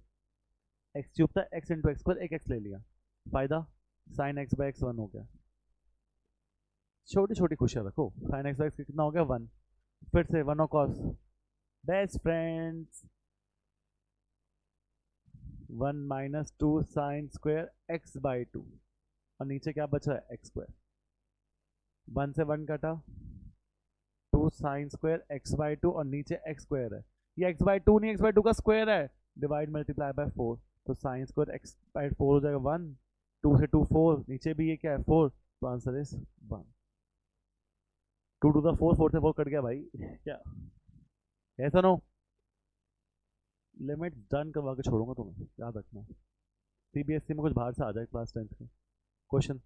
एक्स क्यूब था एक्स इंटू एक्स पर एक एक्स ले लिया, फायदा साइन एक्स बाई एक्स 1 हो गया। छोटी छोटी खुशियाँ रखो, साइन एक्स बाई एक्स कितना हो गया 1, फिर से 1 और cos, best friends 1 minus 2 sine square x by 2, और नीचे क्या बचा है एक्स स्क्वायर, 1 से 1 कटा, 2 साइन स्क्वायर एक्स बाई 2 और नीचे एक्स स्क्वायर है, ये एक्स बाई 2 नहीं एक्स बाई 2 का स्क्वायर है, डिवाइड मल्टीप्लाई बाय 4, तो साइन स्क्वायर एक्स बाई 4 हो जाएगा 1, 2 से 2 4, नीचे भी ये क्या है 4, तो आंसर इज 1। 2 टू द 4, 4 से 4 कट गया भाई क्या ऐसा नो, लिमिट डन करवा के छोड़ूंगा तुम्हें, याद रखना। सीबीएसई में कुछ बाहर से आ जाए क्लास 10th के क्वेश्चन,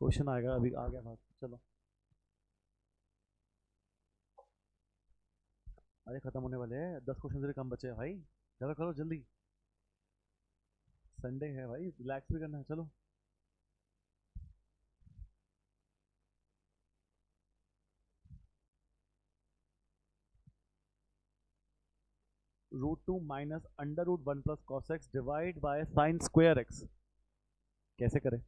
क्वेश्चन आएगा अभी आ गया बाहर। चलो अरे खत्म होने वाले हैं, 10 क्वेश्चन से कम बचे हैं भाई, चलो करो जल्दी, संडे है भाई, रिलैक्स भी करना है। चलो root 2 minus under root 1 plus cos x divide by sine square x, कैसे करें।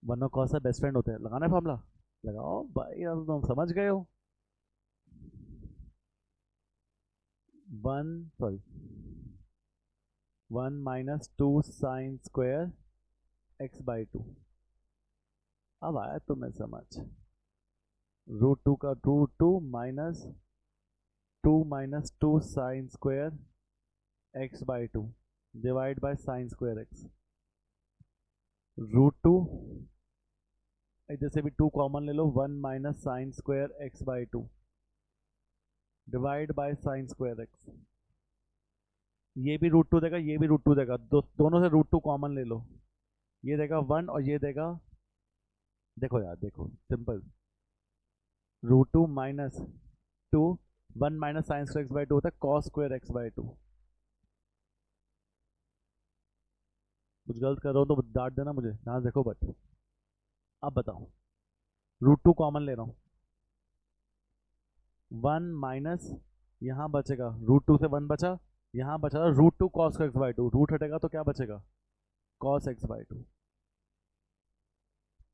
वन और कॉस बेस्ट फ्रेंड होते हैं, लगाना है फॉर्मूला, लगाओ भाई, अब तुम समझ गए हो। 1 sorry 1 minus 2 sine square x by 2, अब आया तुम्हें समझ। रूट 2 का root 2 minus 2 sine square x by 2 divide by sine square x, root 2 जैसे भी 2 कॉमन ले लो, 1 minus sine square x by 2 divide by sine square x, ये भी रूट 2 देगा ये भी रूट 2 देगा, दोनों से रूट 2 कॉमन ले लो, ये देगा 1 और ये देगा, देखो यार देखो simple, root 2 minus 2, 1 minus sine square x by 2 होता है कॉस स्क्वायर एक्स बाई 2। कुछ गलत कर रहा हूँ तो डांट देना मुझे, यहाँ देखो बट। अब बताओ, रूट 2 कॉमन ले रहा हूँ, 1 माइनस यहाँ बचेगा, रूट 2 से 1 बचा, यहाँ बचा root 2 cos x by 2, root हटेगा तो क्या बचेगा कॉस एक्स बाई 2।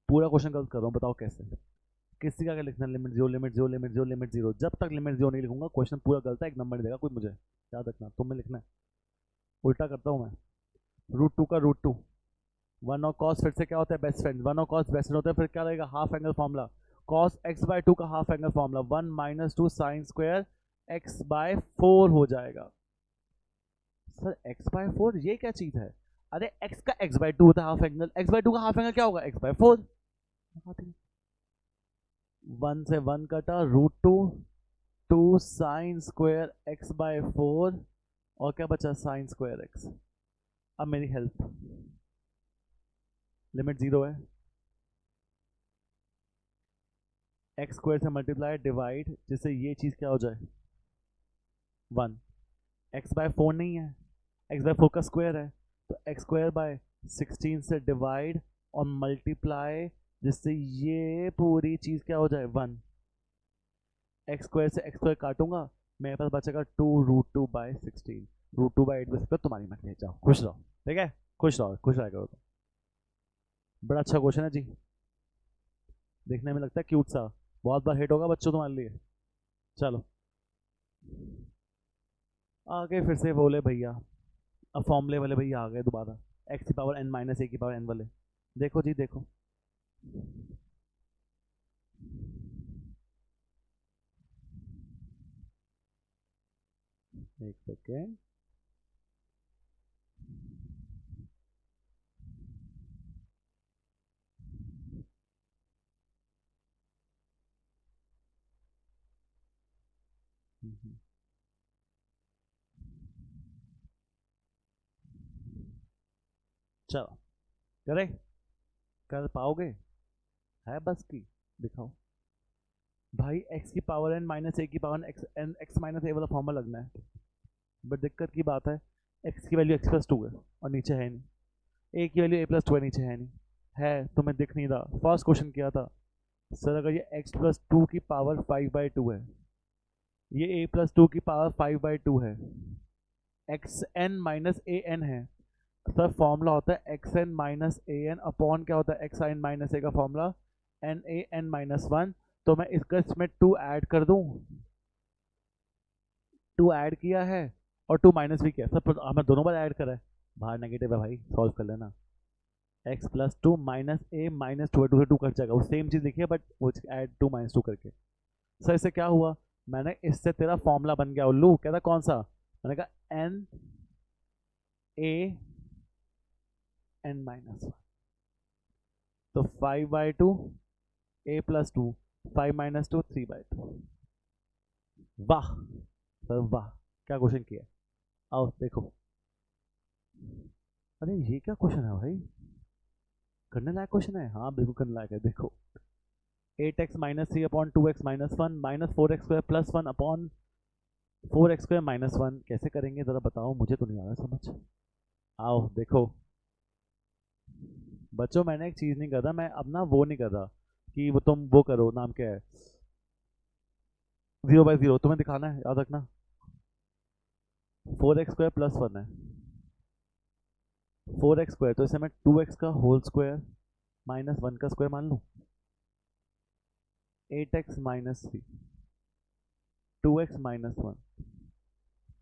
पूरा क्वेश्चन गलत कर रहा हूँ, बताओ कैसे, किसी का क्या लिखना, limit zero limit zero limit zero limit zero, जब तक लिमिट जीरो नहीं लिखूंगा क्वेश्चन पूरा गलत है, एक नंबर नहीं देगा कोई मुझे, याद रखना, तुम्हें लिखना है। उल्टा करता हूँ मैं, रूट 2 का रूट 2, 1 और कॉस फिर से क्या होता है बेस्ट फ्रेंड, 1 और कॉस बेस्ट फ्रेंड होता है, फिर क्या रहेगा half angle formula, cos x by 2 का half angle formula 1 minus 2 sine square x by 4 हो जाएगा। सर एक्स बाय 4 ये क्या चीज है, अरे एक्स का एक्स बाय 2 होता है हाफ एंगल, एक्स बाय 2 का हाफ एंगल क्या होगा एक्स बाय 4, 1 से 1 कटा, root 2 2 sine square x by 4 और क्या बचा साइन स्क्वायर एक्स। अब मेरी हेल्प, लिमिट 0 है, एक्स स्क्वायर से मल्टीप्लाई डिवाइड, जिससे ये चीज़ क्या हो जाए 1। एक्स बाय 4 नहीं है, एक्स बाय 4 का स्क्वायर है, तो एक्स स्क्वायर बाय 16 से डिवाइड और मल्टीप्लाई, जिससे ये पूरी चीज़ क्या हो जाए 1। एक्स स्क्वायर से एक्स स्क्वायर काटूंगा, मेरे पास बचेगा 2√2/16। √2/8 बच सकता, तुम्हारी मर्जी, जाओ खुश रहो। ठीक है, खुश रहो, खुश रहा करो। तो बड़ा अच्छा क्वेश्चन है जी, देखने में लगता है क्यूट सा, बहुत बार हिट होगा बच्चों तुम्हारे लिए। चलो आगे फिर से बोले भैया, अब फॉर्मूले वाले भैया आ गए दोबारा, एक्स की पावर n माइनस ए की पावर n वाले। देखो जी देखो, एक सेकेंड, चलो करे, कर पाओगे, है बस की, दिखाओ भाई। एक्स की पावर n माइनस ए की power x n x minus a वाला फॉर्मूला लगना है, बट दिक्कत की बात है एक्स की वैल्यू x+2 है और नीचे है नहीं, ए की वैल्यू a+2 है, नीचे है नहीं, है तुम्हें दिख नहीं रहा। फर्स्ट क्वेश्चन किया था सर, अगर ये x+2 की पावर 5/2 है, ये a+2 की पावर 5/2 है, xn माइनस ए एन है, सर फॉर्मूला होता है xn minus A N upon क्या होता है xn माइनस ए का फॉर्मूला NaN-1। तो मैं इसमें 2 ऐड कर दूं, 2 ऐड किया है और 2 माइनस भी किया, सब हमें दोनों बार ऐड करा है, बाहर नेगेटिव है भाई, सॉल्व कर लेना। x+2 माइनस ए माइनस 2 है, 2 से 2 कट जाएगा, वो सेम चीज़ लिखी है बट वो ऐड 2 - 2 करके। सर इससे क्या हुआ, मैंने इससे तेरा फॉर्मूला बन गया उल्लू, कहता कौन सा, मैंने कहा NaN-1, तो 5/2 a+2, 5 - 2 3/2। वाह सर वाह, क्या क्वेश्चन किया, आओ देखो। अरे ये क्या क्वेश्चन है भाई, करने लायक क्वेश्चन है, हाँ बिल्कुल करने लायक है। देखो 8x - 3 upon 2x - 1 minus 4x² + 1 upon 4x² - 1 कैसे करेंगे ज़रा बताओ, मुझे तो नहीं आ रहा समझ। आओ देखो बच्चों, मैंने एक चीज़ नहीं कर रहा, मैं अब ना वो नहीं कर रहा कि वो तुम वो करो, नाम क्या है 0/0, तुम्हें दिखाना है, याद रखना 4x² + 1 है, 4x², तो इसे मैं 2x का होल स्क्वायर माइनस 1 का स्क्वायर मान लूँ, 8x - 3, 2x - 1,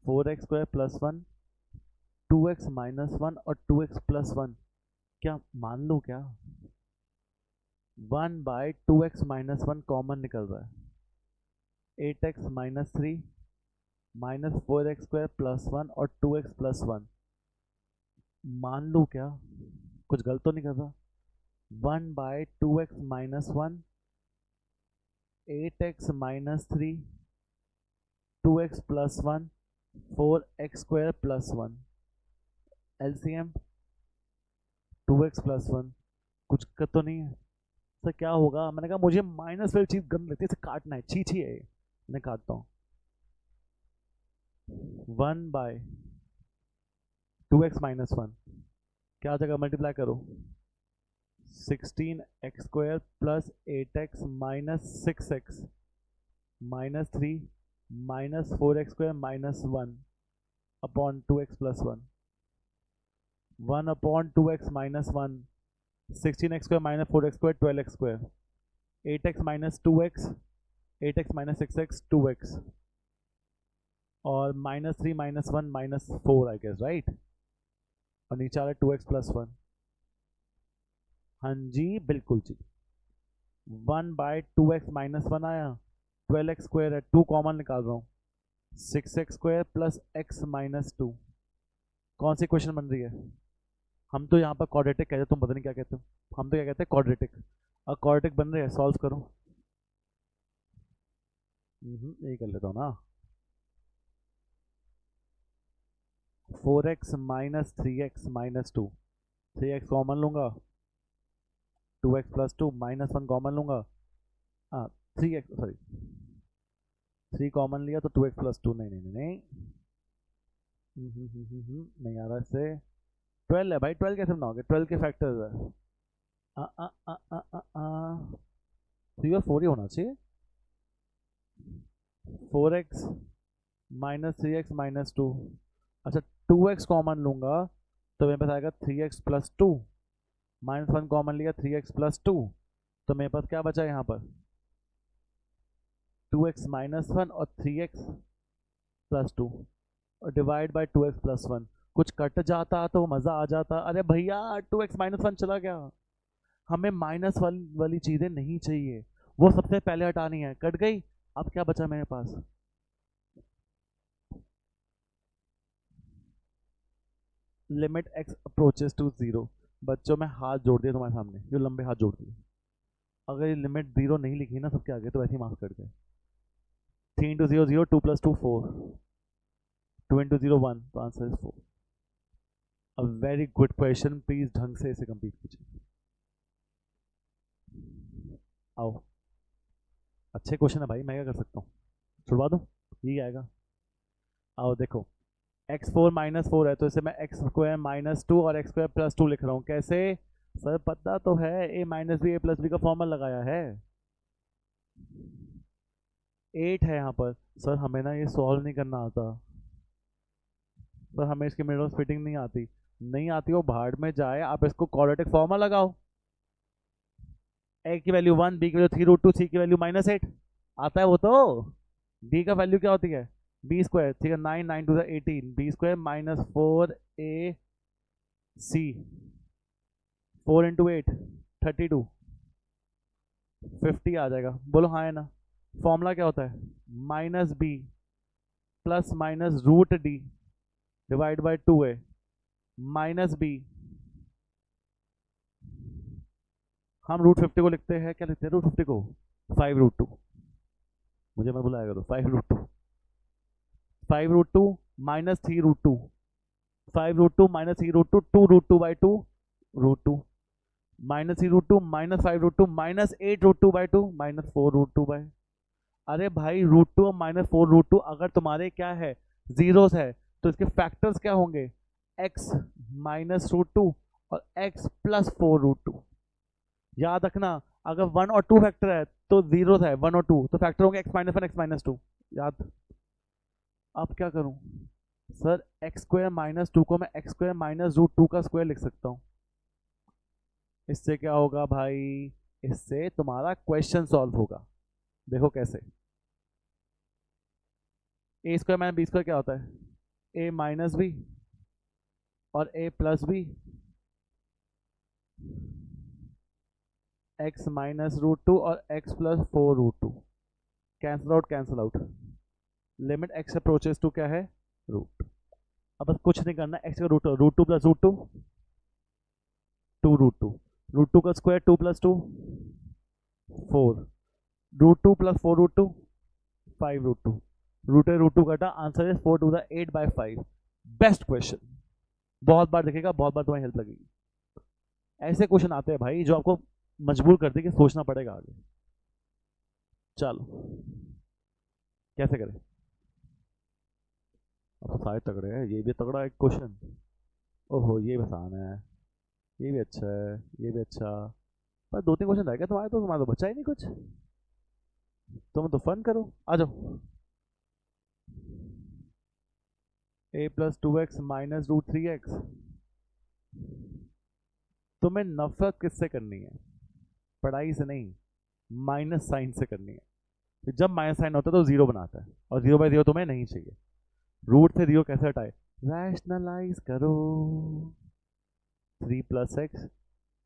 4x² + 1, 2x - 1 और 2x + 1, क्या मान लूँ क्या, 1/2x - 1 कॉमन निकल रहा है, 8x - 3 माइनस 4x² + 1 और 2x + 1, मान लूँ क्या, कुछ गलत तो नहीं कर रहा, 1/2x - 1, 8x - 3, 2x + 1, 4x² + 1, LCM 2x + 1, कुछ दिक्कत तो नहीं है। सर क्या होगा, मैंने कहा मुझे माइनस वाली चीज़ गंद लगती है, इसे काटना है, छी छी है ये, मैं काटता हूँ। 1/2x - 1 क्या जगह मल्टीप्लाई करो, 16x² + 8x - 6x - 3 minus 4x² - 1 upon 2x + 1, 1/2x - 1, 16x² - 4x², 12x², 8x - 2x, 8x - 6x, 2x, और -3 - 1 -4 आई गेस राइट, और नीचे आ रहा है 2x + 1, हाँ जी बिल्कुल जी, 1/2x - 1 आया, 12x² है, 2 कॉमन निकाल रहा हूँ, 6x² + x - 2, कौन सी क्वेश्चन बन रही है, हम तो यहाँ पर क्वाड्रेटिक कहते हैं, तुम पता नहीं क्या कहते हो, हम तो क्या कहते हैं क्वाड्रेटिक, और क्वाड्रेटिक बन रहे हैं, सॉल्व करो। यही कर लेता हूँ ना, 4x - 3x - 2, 3x कॉमन लूँगा, 2x + 2 -1 कॉमन लूँगा, हाँ 3x सॉरी 3 कॉमन लिया तो 2x प्लस 2 नहीं नहीं नहीं नहीं नहीं आ रहा इससे 12 है भाई 12 कैसे बनाओगे 12 के फैक्टर्स है आ आ आ आ आ आ 3 और 4 ही होना चाहिए 4x माइनस 3x माइनस 2 अच्छा 2x कॉमन लूंगा तो मेरे पास आएगा 3x प्लस 2 माइनस 1 कॉमन लिया 3x प्लस 2 तो मेरे पास क्या बचा यहाँ पर 2x माइनस 1 और 3x प्लस 2 और डिवाइड बाय 2x प्लस 1 कुछ कट जाता तो मज़ा आ जाता अरे भैया 2x माइनस 1 चला गया हमें माइनस वाली चीज़ें नहीं चाहिए वो सबसे पहले हटानी है कट गई अब क्या बचा मेरे पास लिमिट x अप्रोचेस टू 0 बच्चों में हाथ जोड़ दिए तुम्हारे सामने जो लंबे हाथ जोड़ दिए अगर ये लिमिट 0 नहीं लिखी ना सबके आगे तो वैसे ही मार्क्स कट गए 3 into 0 0 2 plus 2 4 2 into 0 1 तो answer is 4 a very good question please ढंग से इसे कंप्लीट कीजिए आओ अच्छे क्वेश्चन है भाई मैं क्या कर सकता हूँ छुड़वा दो यही आएगा आओ देखो x4 माइनस 4 है तो इसे मैं एक्स स्क्वायर माइनस 2 और एक्स स्क्वायर प्लस 2 लिख रहा हूँ कैसे सर पता तो है a minus b a plus b का फॉर्मूला लगाया है 8 है यहाँ पर सर हमें ना ये सॉल्व नहीं करना आता सर हमें इसकी मिडल फिटिंग नहीं आती वो भाड़ में जाए आप इसको क्वाड्रेटिक फॉर्मूला लगाओ a की वैल्यू 1 b की वैल्यू 3 रूट 2 c की वैल्यू माइनस 8 आता है वो तो d का वैल्यू क्या होती है बी स्क्वायर ठीक है 9 9 two 18 b square minus 4 a c 4 into 8 32 50 आ जाएगा बोलो हाँ है ना फॉर्मूला क्या होता है minus b plus minus root D divide by 2a minus b हम रूट 50 को लिखते हैं क्या लिखते हैं रूट 50 को 5 रूट 2 मुझे मत बुलाया करो 5 root 2 5 root 2 minus 3 root 2 5 root 2 minus 3 root 2 2 root 2 by 2 root 2 minus 3 root 2 minus 5 root 2 minus 8 root 2 by 2 minus 4 root 2 by अरे भाई रूट 2 और माइनस 4 रूट 2 अगर तुम्हारे क्या है जीरोस है तो इसके फैक्टर्स क्या होंगे x माइनस रूट 2 और x प्लस 4 रूट 2 याद रखना अगर 1 और 2 फैक्टर है तो जीरोस है 1 और 2 तो फैक्टर होंगे x माइनस 1 x माइनस 2 याद अब क्या करूं सर एक्स स्क्वायर माइनस 2 को मैं एक्स स्क्वायर माइनस रूट 2 का स्क्वायर लिख सकता हूं इससे क्या होगा भाई इससे तुम्हारा क्वेश्चन सॉल्व होगा देखो कैसे a square minus B square क्या होता है ए माइनस बी और a plus b x minus root 2 और x plus 4 root 2 cancel out limit x approaches to क्या है रूट अब बस कुछ नहीं करना एक्स का रूट 2 प्लस रूट 2 2 रूट 2 का square 2 plus 2 4 root 2 plus 4 root 2 5 root 2 कटा answer is 4 to the 8 by 5 best question बहुत बार देखेगा बहुत बार तुम्हारी हेल्प लगेगी ऐसे क्वेश्चन आते हैं भाई जो आपको मजबूर कर दे कि सोचना पड़ेगा आगे चलो कैसे करें अब तो सारे तगड़े हैं ये भी तगड़ा एक क्वेश्चन ओहो ये भी आसान है ये भी अच्छा है ये भी अच्छा पर 2-3 क्वेश्चन रह गए तुम्हारा तो बचा ही नहीं कुछ तुम तो फन करो आ जाओ a plus 2x minus root 3x तुम्हें नफरत किससे करनी है पढ़ाई से नहीं माइनस साइन से करनी है जब माइनस साइन होता है तो जीरो बनाता है और 0 बाई 0 तुम्हें नहीं चाहिए रूट से 0 कैसे हटाए रैशनलाइज करो 3 plus x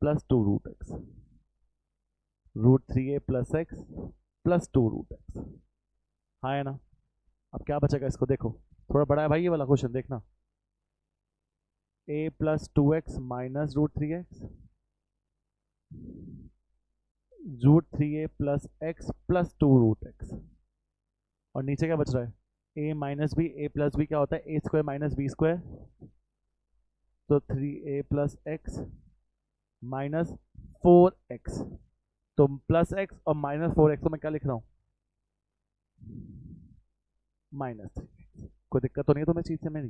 plus 2 root x root 3a plus x plus 2 root x हाँ है ना अब क्या बचेगा इसको देखो थोड़ा बड़ा है भाई ये वाला क्वेश्चन देखना a plus 2x minus root 3x root 3a प्लस x प्लस 2 रूट x और नीचे क्या बच रहा है a minus b a plus b क्या होता है a square minus B square तो 3a प्लस x माइनस 4x तो प्लस एक्स और माइनस 4x, तो मैं क्या लिख रहा हूँ, माइनस 3x। कोई दिक्कत तो नहीं है तुम्हें चीज से मेरी,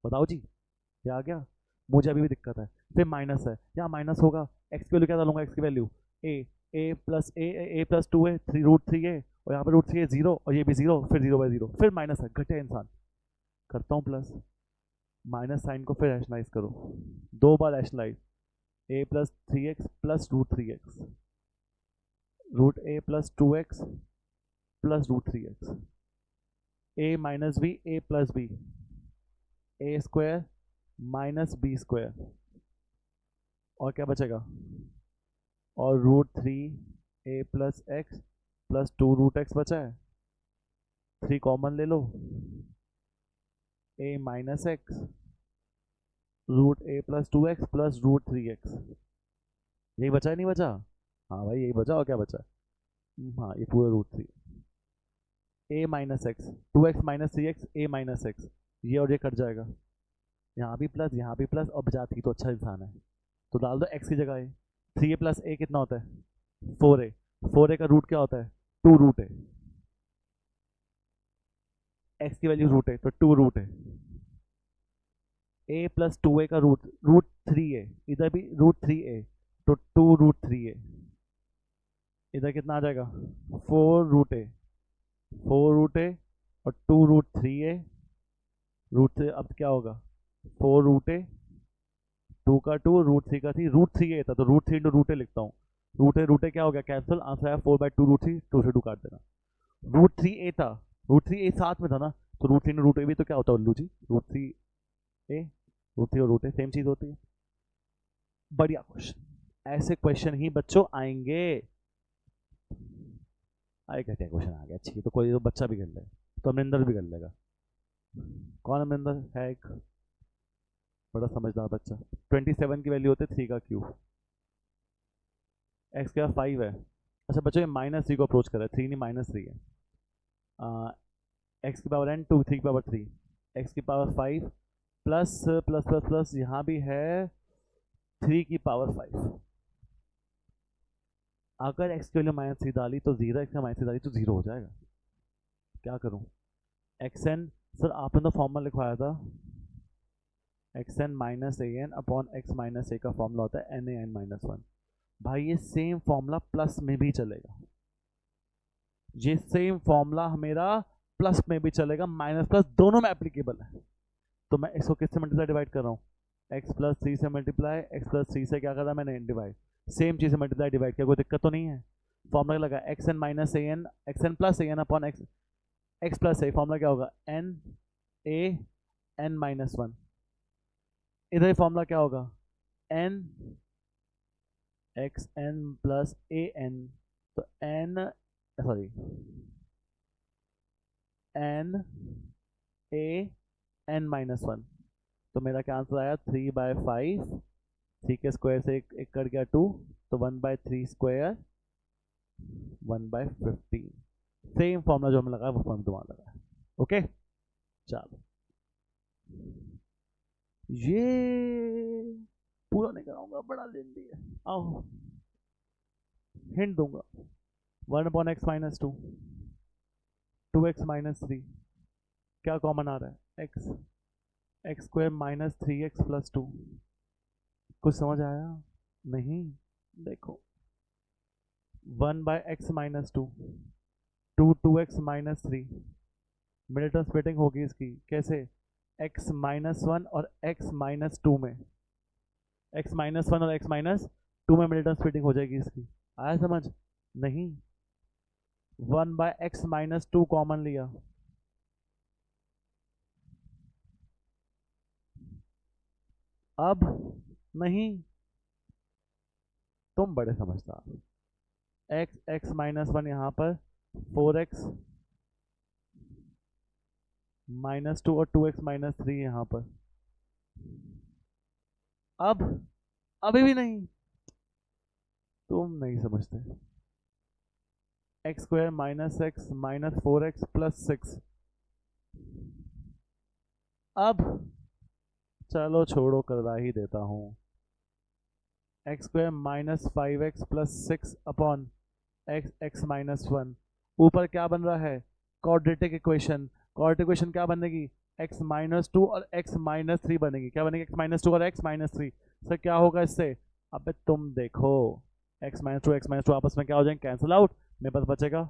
बताओ जी, क्या आ गया, मुझे अभी भी दिक्कत है। फिर माइनस है, यहाँ माइनस होगा, एक्स की वैल्यू क्या डालूंगा, एक्स की वैल्यू ए प्लस ए प्लस 2 है, 3√3 है, और यहाँ पे √3 है 0, और ये भी 0, फिर 0/0, फिर माइनस है, घटे इंसान। करता हूँ प्लस, माइनस साइन को फिर रैशनलाइज करो, 2 बार rationalize, a plus 3x plus √3x, √a plus 2x plus √3x, a minus b a plus b, a square minus B square, और क्या बचेगा, और √3 a plus x plus 2√x बचा है, 3 कॉमन ले लो, a minus x √a plus 2x plus √3x, यही बचा है नहीं बचा, हाँ भाई यही बचा, और क्या बचा, हाँ ये पूरा √3, a minus x 2x minus 3x a minus x, ये और ये कट जाएगा, यहाँ भी प्लस यहाँ भी प्लस, और बचाती तो अच्छा इंसान है, तो डाल दो x की जगह a, 3a प्लस a कितना होता है 4a, 4a का रूट क्या होता है 2√a, x की वैल्यू रूट है तो 2√a, a प्लस 2a का √3a, इधर भी √3a, तो 2√3a, इधर कितना आ जाएगा 4√a, 4√a और 2√3a, √3 अब क्या होगा 4√a, 2 का 2, √3 का 3, √3a था तो √3 इंटू √a लिखता हूँ, √a क्या हो गया कैंसिल, आंसर आया 4/2 √3, 2 से 2 काट देना, √3a था, √3a साथ में था ना, तो √3 इंटू √a भी तो क्या होता है उल्लू जी, √3a, √3 और √a सेम चीज होती है। बढ़िया क्वेश्चन, ऐसे क्वेश्चन ही बच्चों आएंगे, आए कहते हैं क्वेश्चन आ गया, अच्छी तो कोई तो बच्चा भी कर ले, तो अमरिंदर भी कर लेगा, कौन अमरिंदर है, एक बड़ा समझदार बच्चा, 27 की वैल्यू होती है 3 का क्यूब, एक्स के पास 5 है, अच्छा बच्चों ये -3 को अप्रोच कर रहा है, 3 नहीं -3 है, एक्स की पावर n 2, 3 की पावर 3, एक्स की power 5 plus plus plus plus यहाँ भी है 3 की पावर 5, अगर एक्स की वैल्यू -3 डाली तो 0, एक्स का -3 डाली तो 0 हो जाएगा, क्या करूँ, एक्स एन, सर आपने तो फॉर्मूला लिखवाया था, x N minus A N upon x minus ए का फॉर्मूला होता है एन ए एन माइनस 1, भाई ये सेम फॉर्मूला प्लस में भी चलेगा, ये सेम फॉर्मूला मेरा प्लस में भी चलेगा, माइनस प्लस दोनों में एप्लीकेबल है, तो मैं इसको किससे मल्टीप्लाई डिवाइड कर रहा हूँ, एक्स प्लस 3 से मल्टीप्लाई, एक्स प्लस 3 से क्या करा मैंने डिवाइड, सेम चीज़ से मल्टीप्लाई डिवाइड किया, कोई दिक्कत तो नहीं है, फॉर्मूला लगा x N minus A n, x n plus a N upon x, x plus a, formula क्या होगा एन ए एन माइनस 1, इधर फॉर्मूला क्या होगा n x n plus a n, तो n sorry n A N minus 1, तो मेरा क्या answer आया 3/5, 3 के स्क्वायर से एक कट गया 2, तो 1/3 स्क्वायर 1/15, सेम फॉर्मूला जो हमें लगा वो फॉर्म तुम्हारा लगा, ओके चलो, ये पूरा नहीं कराऊंगा, बड़ा लेंदी है, आओ हिंट दूंगा, 1/x माइनस 2, 2x माइनस 3, क्या कॉमन आ रहा है x, x square minus 3x plus 2, कुछ समझ आया नहीं, देखो 1/x minus 2, 2x minus 3, middle term splitting होगी इसकी कैसे, x माइनस 1 और x माइनस 2 में, x माइनस 1 और x माइनस 2 में मिडिल टर्म स्प्लिटिंग हो जाएगी इसकी, आया समझ नहीं, 1/x माइनस 2 कॉमन लिया, अब नहीं, तुम बड़े समझदार, x माइनस 1 यहाँ पर, 4x माइनस 2 और 2x माइनस 3 यहाँ पर, अब अभी भी नहीं, तुम नहीं समझते, x square minus x minus 4x plus 6, अब चलो छोड़ो करवा ही देता हूँ, x square minus 5x plus 6 upon x minus 1। ऊपर क्या बन रहा है, क्वाड्रेटिक इक्वेशन। क्वाड्रेटिक इक्वेशन क्या बनेगी, x माइनस 2 और x माइनस 3 बनेगी। क्या बनेगी, x माइनस 2 और x माइनस 3। सर क्या होगा इससे, अबे तुम देखो, x माइनस टू आपस में क्या हो जाएंगे, कैंसिल आउट। मेरे पास बचेगा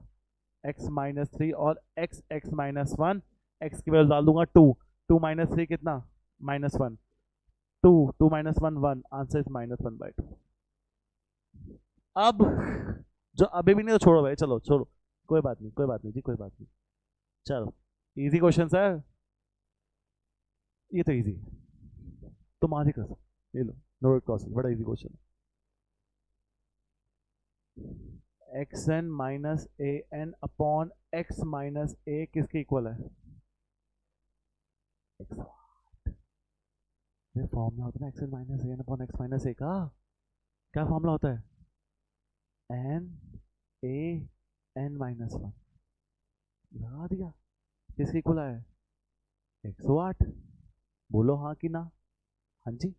x माइनस 3 और x माइनस 1। x की वैल्यू डाल दूंगा 2, 2 माइनस 3 कितना, minus 1, 2, 2 minus 1 1, answer is minus 1/2। अब जो अभी भी नहीं तो छोड़ो भाई, चलो छोड़ो, कोई बात नहीं, कोई बात नहीं जी, कोई बात नहीं। चलो इजी क्वेश्चन सर, ये तो इजी है, तुम आज ही कर सकते, ये लो नोट क्वेश्चन, बड़ा इजी क्वेश्चन है। X N minus A N upon x minus ए किसके इक्वल है, ये फॉर्मूला होता है ना, x N minus A N upon x minus ए का। क्या फॉर्मूला होता है, एन ए एन माइनस 1। लगा दिया, किसके इक्वल है, 108। बोलो हाँ कि ना। हाँ जी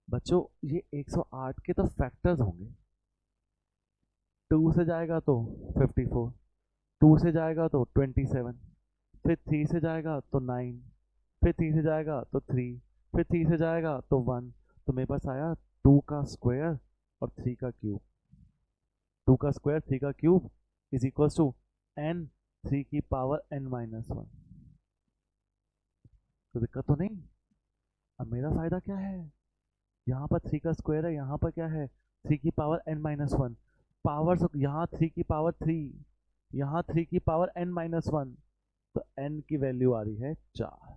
बच्चों, ये 108 के तो फैक्टर्स होंगे। 2 से जाएगा तो 54, 2 से जाएगा तो 27, फिर 3 से जाएगा तो 9, फिर 3 से जाएगा तो 3, फिर 3 से जाएगा तो 1। तो मेरे पास आया 2 का स्क्वायर और 3 का क्यूब। 2 का स्क्वायर 3 का cube is equal to n 3 की पावर n माइनस 1। तो दिक्कत तो नहीं। अब मेरा फायदा क्या है, यहाँ पर 3 का स्क्वायर है, यहाँ पर क्या है 3 की पावर n माइनस 1। पावर यहाँ 3 की पावर 3, यहाँ 3 की पावर n माइनस 1, तो n की वैल्यू आ रही है 4।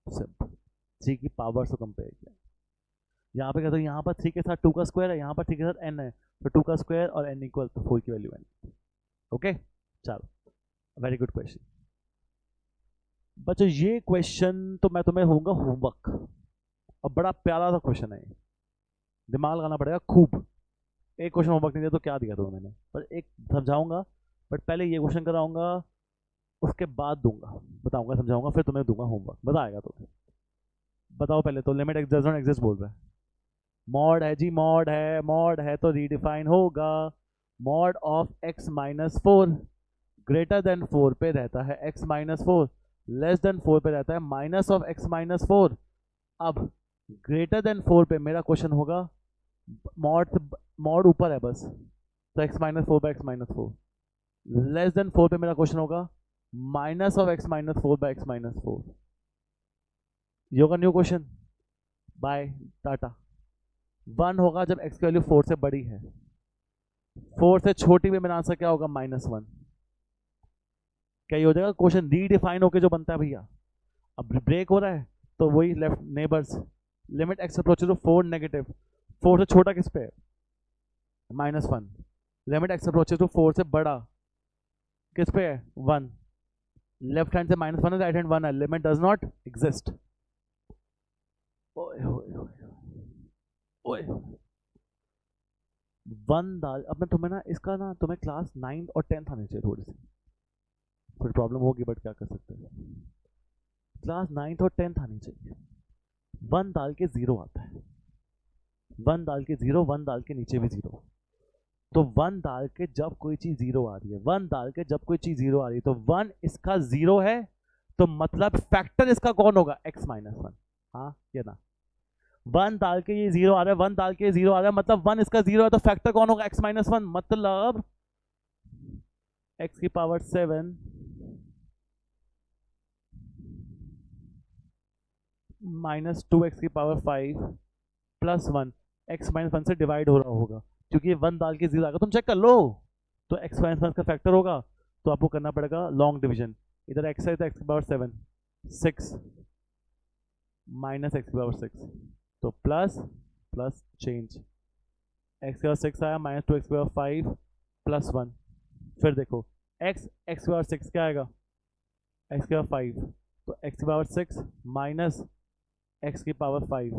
सिंपल, 3 की पावर से कंपेयर किया। यहाँ पे कहते हैं यहाँ पर 3 के साथ 2 का स्क्वायर है, यहाँ पर 3 के साथ n है, तो 2 का स्क्वायर और n इक्वल, तो 4 की वैल्यू n। ओके चलो, वेरी गुड क्वेश्चन बच्चों। ये क्वेश्चन तो मैं तुम्हें होऊंगा होमवर्क, और बड़ा प्यारा सा क्वेश्चन है, दिमाग लगाना पड़ेगा खूब। एक क्वेश्चन होमवर्क नहीं दिया तो क्या दिया तुम्हें मैंने, पर एक समझाऊंगा, बट पहले ये क्वेश्चन कराऊंगा, उसके बाद दूंगा, बताऊंगा, समझाऊंगा, फिर तुम्हें दूंगा होमवर्क, बताएगा तुम्हें। बताओ पहले तो, लिमिट डज नॉट एग्जिस्ट बोल रहा है, मॉड है जी, मॉड है तो रीडिफाइन होगा। Mod of x minus 4 greater than 4 पे रहता है x माइनस 4, लेस देन 4 पे रहता है माइनस ऑफ x माइनस 4। अब ग्रेटर देन 4 पे मेरा क्वेश्चन होगा, मॉड ऊपर है बस, तो x minus 4 by x minus 4। Less than 4 पे मेरा क्वेश्चन होगा minus of x minus 4 by x minus 4। ये होगा न्यू क्वेश्चन, बाय टाटा। 1 होगा जब x की वैल्यू 4 से बड़ी है, 4 से छोटी में मेरा आंसर क्या होगा, माइनस 1। क्या ये हो जाएगा, क्वेश्चन रीडिफाइन होके जो बनता है भैया। अब ब्रेक हो रहा है तो वही left neighbours, limit x approaches to 4 negative, 4 से छोटा किस पे है, minus 1। Limit x approaches to 4 से बड़ा किस पे है, 1। लेफ्ट हैंड से माइनस 1 है, राइट हैंड 1 है, लिमिट डज नॉट एग्जिस्ट। ओए 1 डाल। अब मैं तुम्हें ना इसका ना, तुम्हें क्लास 9 और 10 आने चाहिए, थोड़ी प्रॉब्लम होगी, बट क्या कर सकते हैं, क्लास 9 और 10 आनी चाहिए। 1 डाल के 0 आता है, 1 डाल के 0, 1 डाल के नीचे भी 0। तो 1 डाल के जब कोई चीज 0 आ रही है, 1 डाल के जब कोई चीज 0 आ रही है, तो 1 इसका 0 है, तो मतलब फैक्टर इसका कौन होगा, x माइनस 1। हाँ ये ना, 1 डाल के ये 0 आ रहा है, 1 डाल के 0 आ रहा है, मतलब 1 इसका 0 है, तो फैक्टर कौन होगा, x माइनस 1। मतलब x की पावर 7 माइनस 2x की पावर 5 प्लस 1, x माइनस 1 से डिवाइड हो रहा होगा, क्योंकि 1 डाल के 0 आएगा, तुम चेक कर लो। तो x माइनस 1 का फैक्टर होगा, तो आपको करना पड़ेगा लॉन्ग डिवीजन। इधर x है तो x की पावर 7, 6 माइनस x की पावर 6, तो प्लस प्लस चेंज, x की पावर 6 आया, माइनस 2x की पावर 5 प्लस 1। फिर देखो x की पावर 6 क्या आएगा, x की पावर 5, तो x की पावर 6 माइनस x की power 5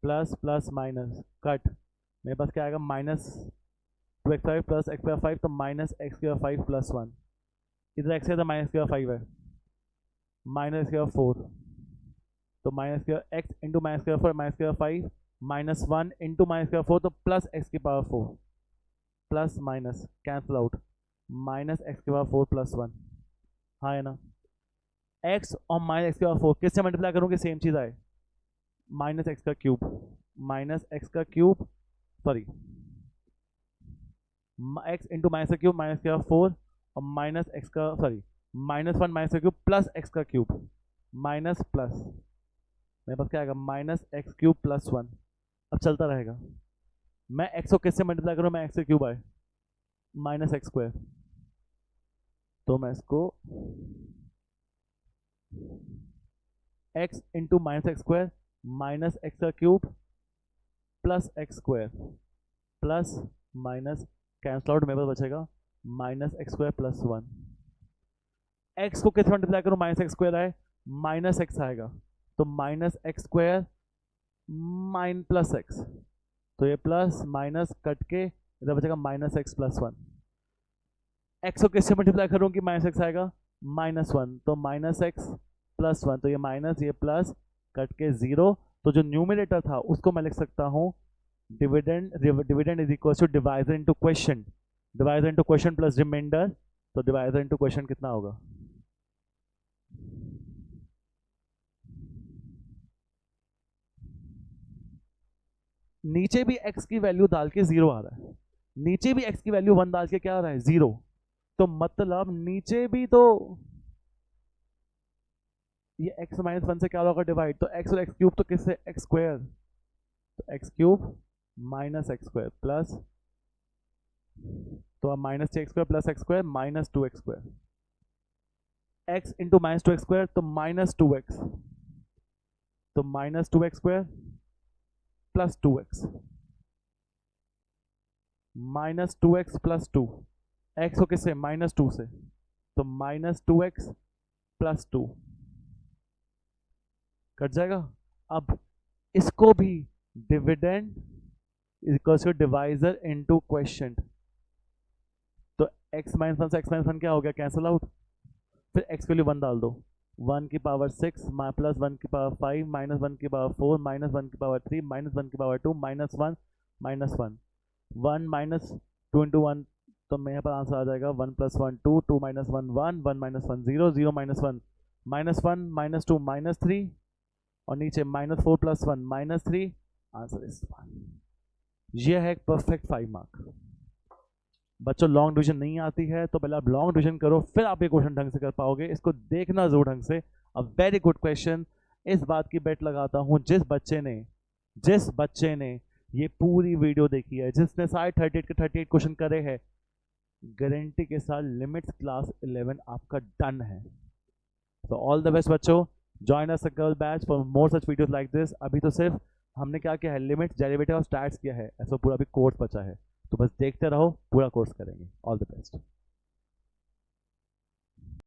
plus plus minus cut, मेरे पास क्या आएगा, minus 2x5 plus x power 5, तो माइनस x की पावर 5 प्लस 1। इधर x है तो माइनस की पावर 5 है, माइनस की पावर 4, तो माइनस की x इंटू माइनस की पावर 4 माइनस की पावर 5 -1 इंटू माइनस का 4 तो प्लस एक्स की power 4 plus minus cancel out minus x की पावर 4 प्लस 1 हाँ है ना। x और माइनस एक्स की पावर 4 किससे मल्टीप्लाई करूँगी सेम चीज़ आए माइनस एक्स का cube sorry x into minus का क्यूब माइनस का 4 और माइनस एक्स का सॉरी -1 माइनस का क्यूब प्लस एक्स का क्यूब माइनस प्लस मेरे पास क्या आएगा माइनस एक्स क्यूब प्लस 1। अब चलता रहेगा मैं x को किससे मल्टीप्लाई करूँ मैं एक्स का क्यूब आए माइनस एक्स स्क्वायर तो मैं इसको x into minus x square minus x का cube plus x square plus minus cancel out मेरे पास बचेगा minus x square plus 1। X को किस मल्टीप्लाई करूँ माइनस एक्स स्क्वायर आए माइनस एक्स आएगा तो माइनस एक्स स्क्वायर माइन प्लस एक्स तो ये प्लस माइनस कट के इधर बचेगा माइनस एक्स प्लस 1। एक्स को किससे मल्टीप्लाई करूँ कि माइनस एक्स आएगा -1 तो माइनस एक्स प्लस 1 तो ये माइनस ये प्लस कट के 0 तो जो न्यूमिनेटर था उसको मैं लिख सकता हूँ dividend is equal to divisor into question plus remainder तो डिवाइजर इनटू क्वेश्चन कितना होगा नीचे भी x की वैल्यू डाल के 0 आ रहा है नीचे भी x की वैल्यू 1 डाल के क्या आ रहा है 0 तो मतलब नीचे भी तो ये x -1 से क्या होगा डिवाइड तो x और x क्यूब तो किससे x स्क्वायर तो x cube minus x square plus तो अब minus x square plus x square minus 2x square x into minus 2x square तो माइनस 2x तो minus 2x square plus 2x minus 2x plus 2 x को किससे -2 से तो minus 2x plus 2 cut जाएगा। अब इसको भी dividend equals to divisor into question तो x -1 से x -1 क्या हो गया कैंसिल आउट फिर x के लिए 1 डाल दो 1 की पावर 6 प्लस 1 की पावर 5 माइनस 1 की पावर 4 माइनस 1 की पावर 3 माइनस 1 की पावर 2 -1 -1 1 माइनस 2 इंटू 1 तो मेरे पर आंसर आ जाएगा 1 + 1 2 2 - 1 1 1 - 1 0 0 - 1 -1 -2 -3 और नीचे -4 + 1 -3 आंसर इज 1। यह है एक परफेक्ट 5 मार्क। बच्चों लॉन्ग डिवीजन नहीं आती है तो पहले आप लॉन्ग डिवीजन करो फिर आप ये क्वेश्चन ढंग से कर पाओगे इसको देखना जरूर ढंग से। A very good question. इस बात की बेट लगाता हूं जिस बच्चे ने ये पूरी वीडियो देखी है जिसने सारे 38 के 38 क्वेश्चन करे हैं गारंटी के साथ लिमिट्स क्लास 11 आपका डन है। तो ऑल द बेस्ट बच्चों join us circle batch for more such videos like this. अभी तो सिर्फ हमने क्या किया है लिमिट्स डेरिवेटिव और स्टैट्स किया है ऐसा पूरा भी कोर्स बचा है तो बस देखते रहो पूरा कोर्स करेंगे। All the best.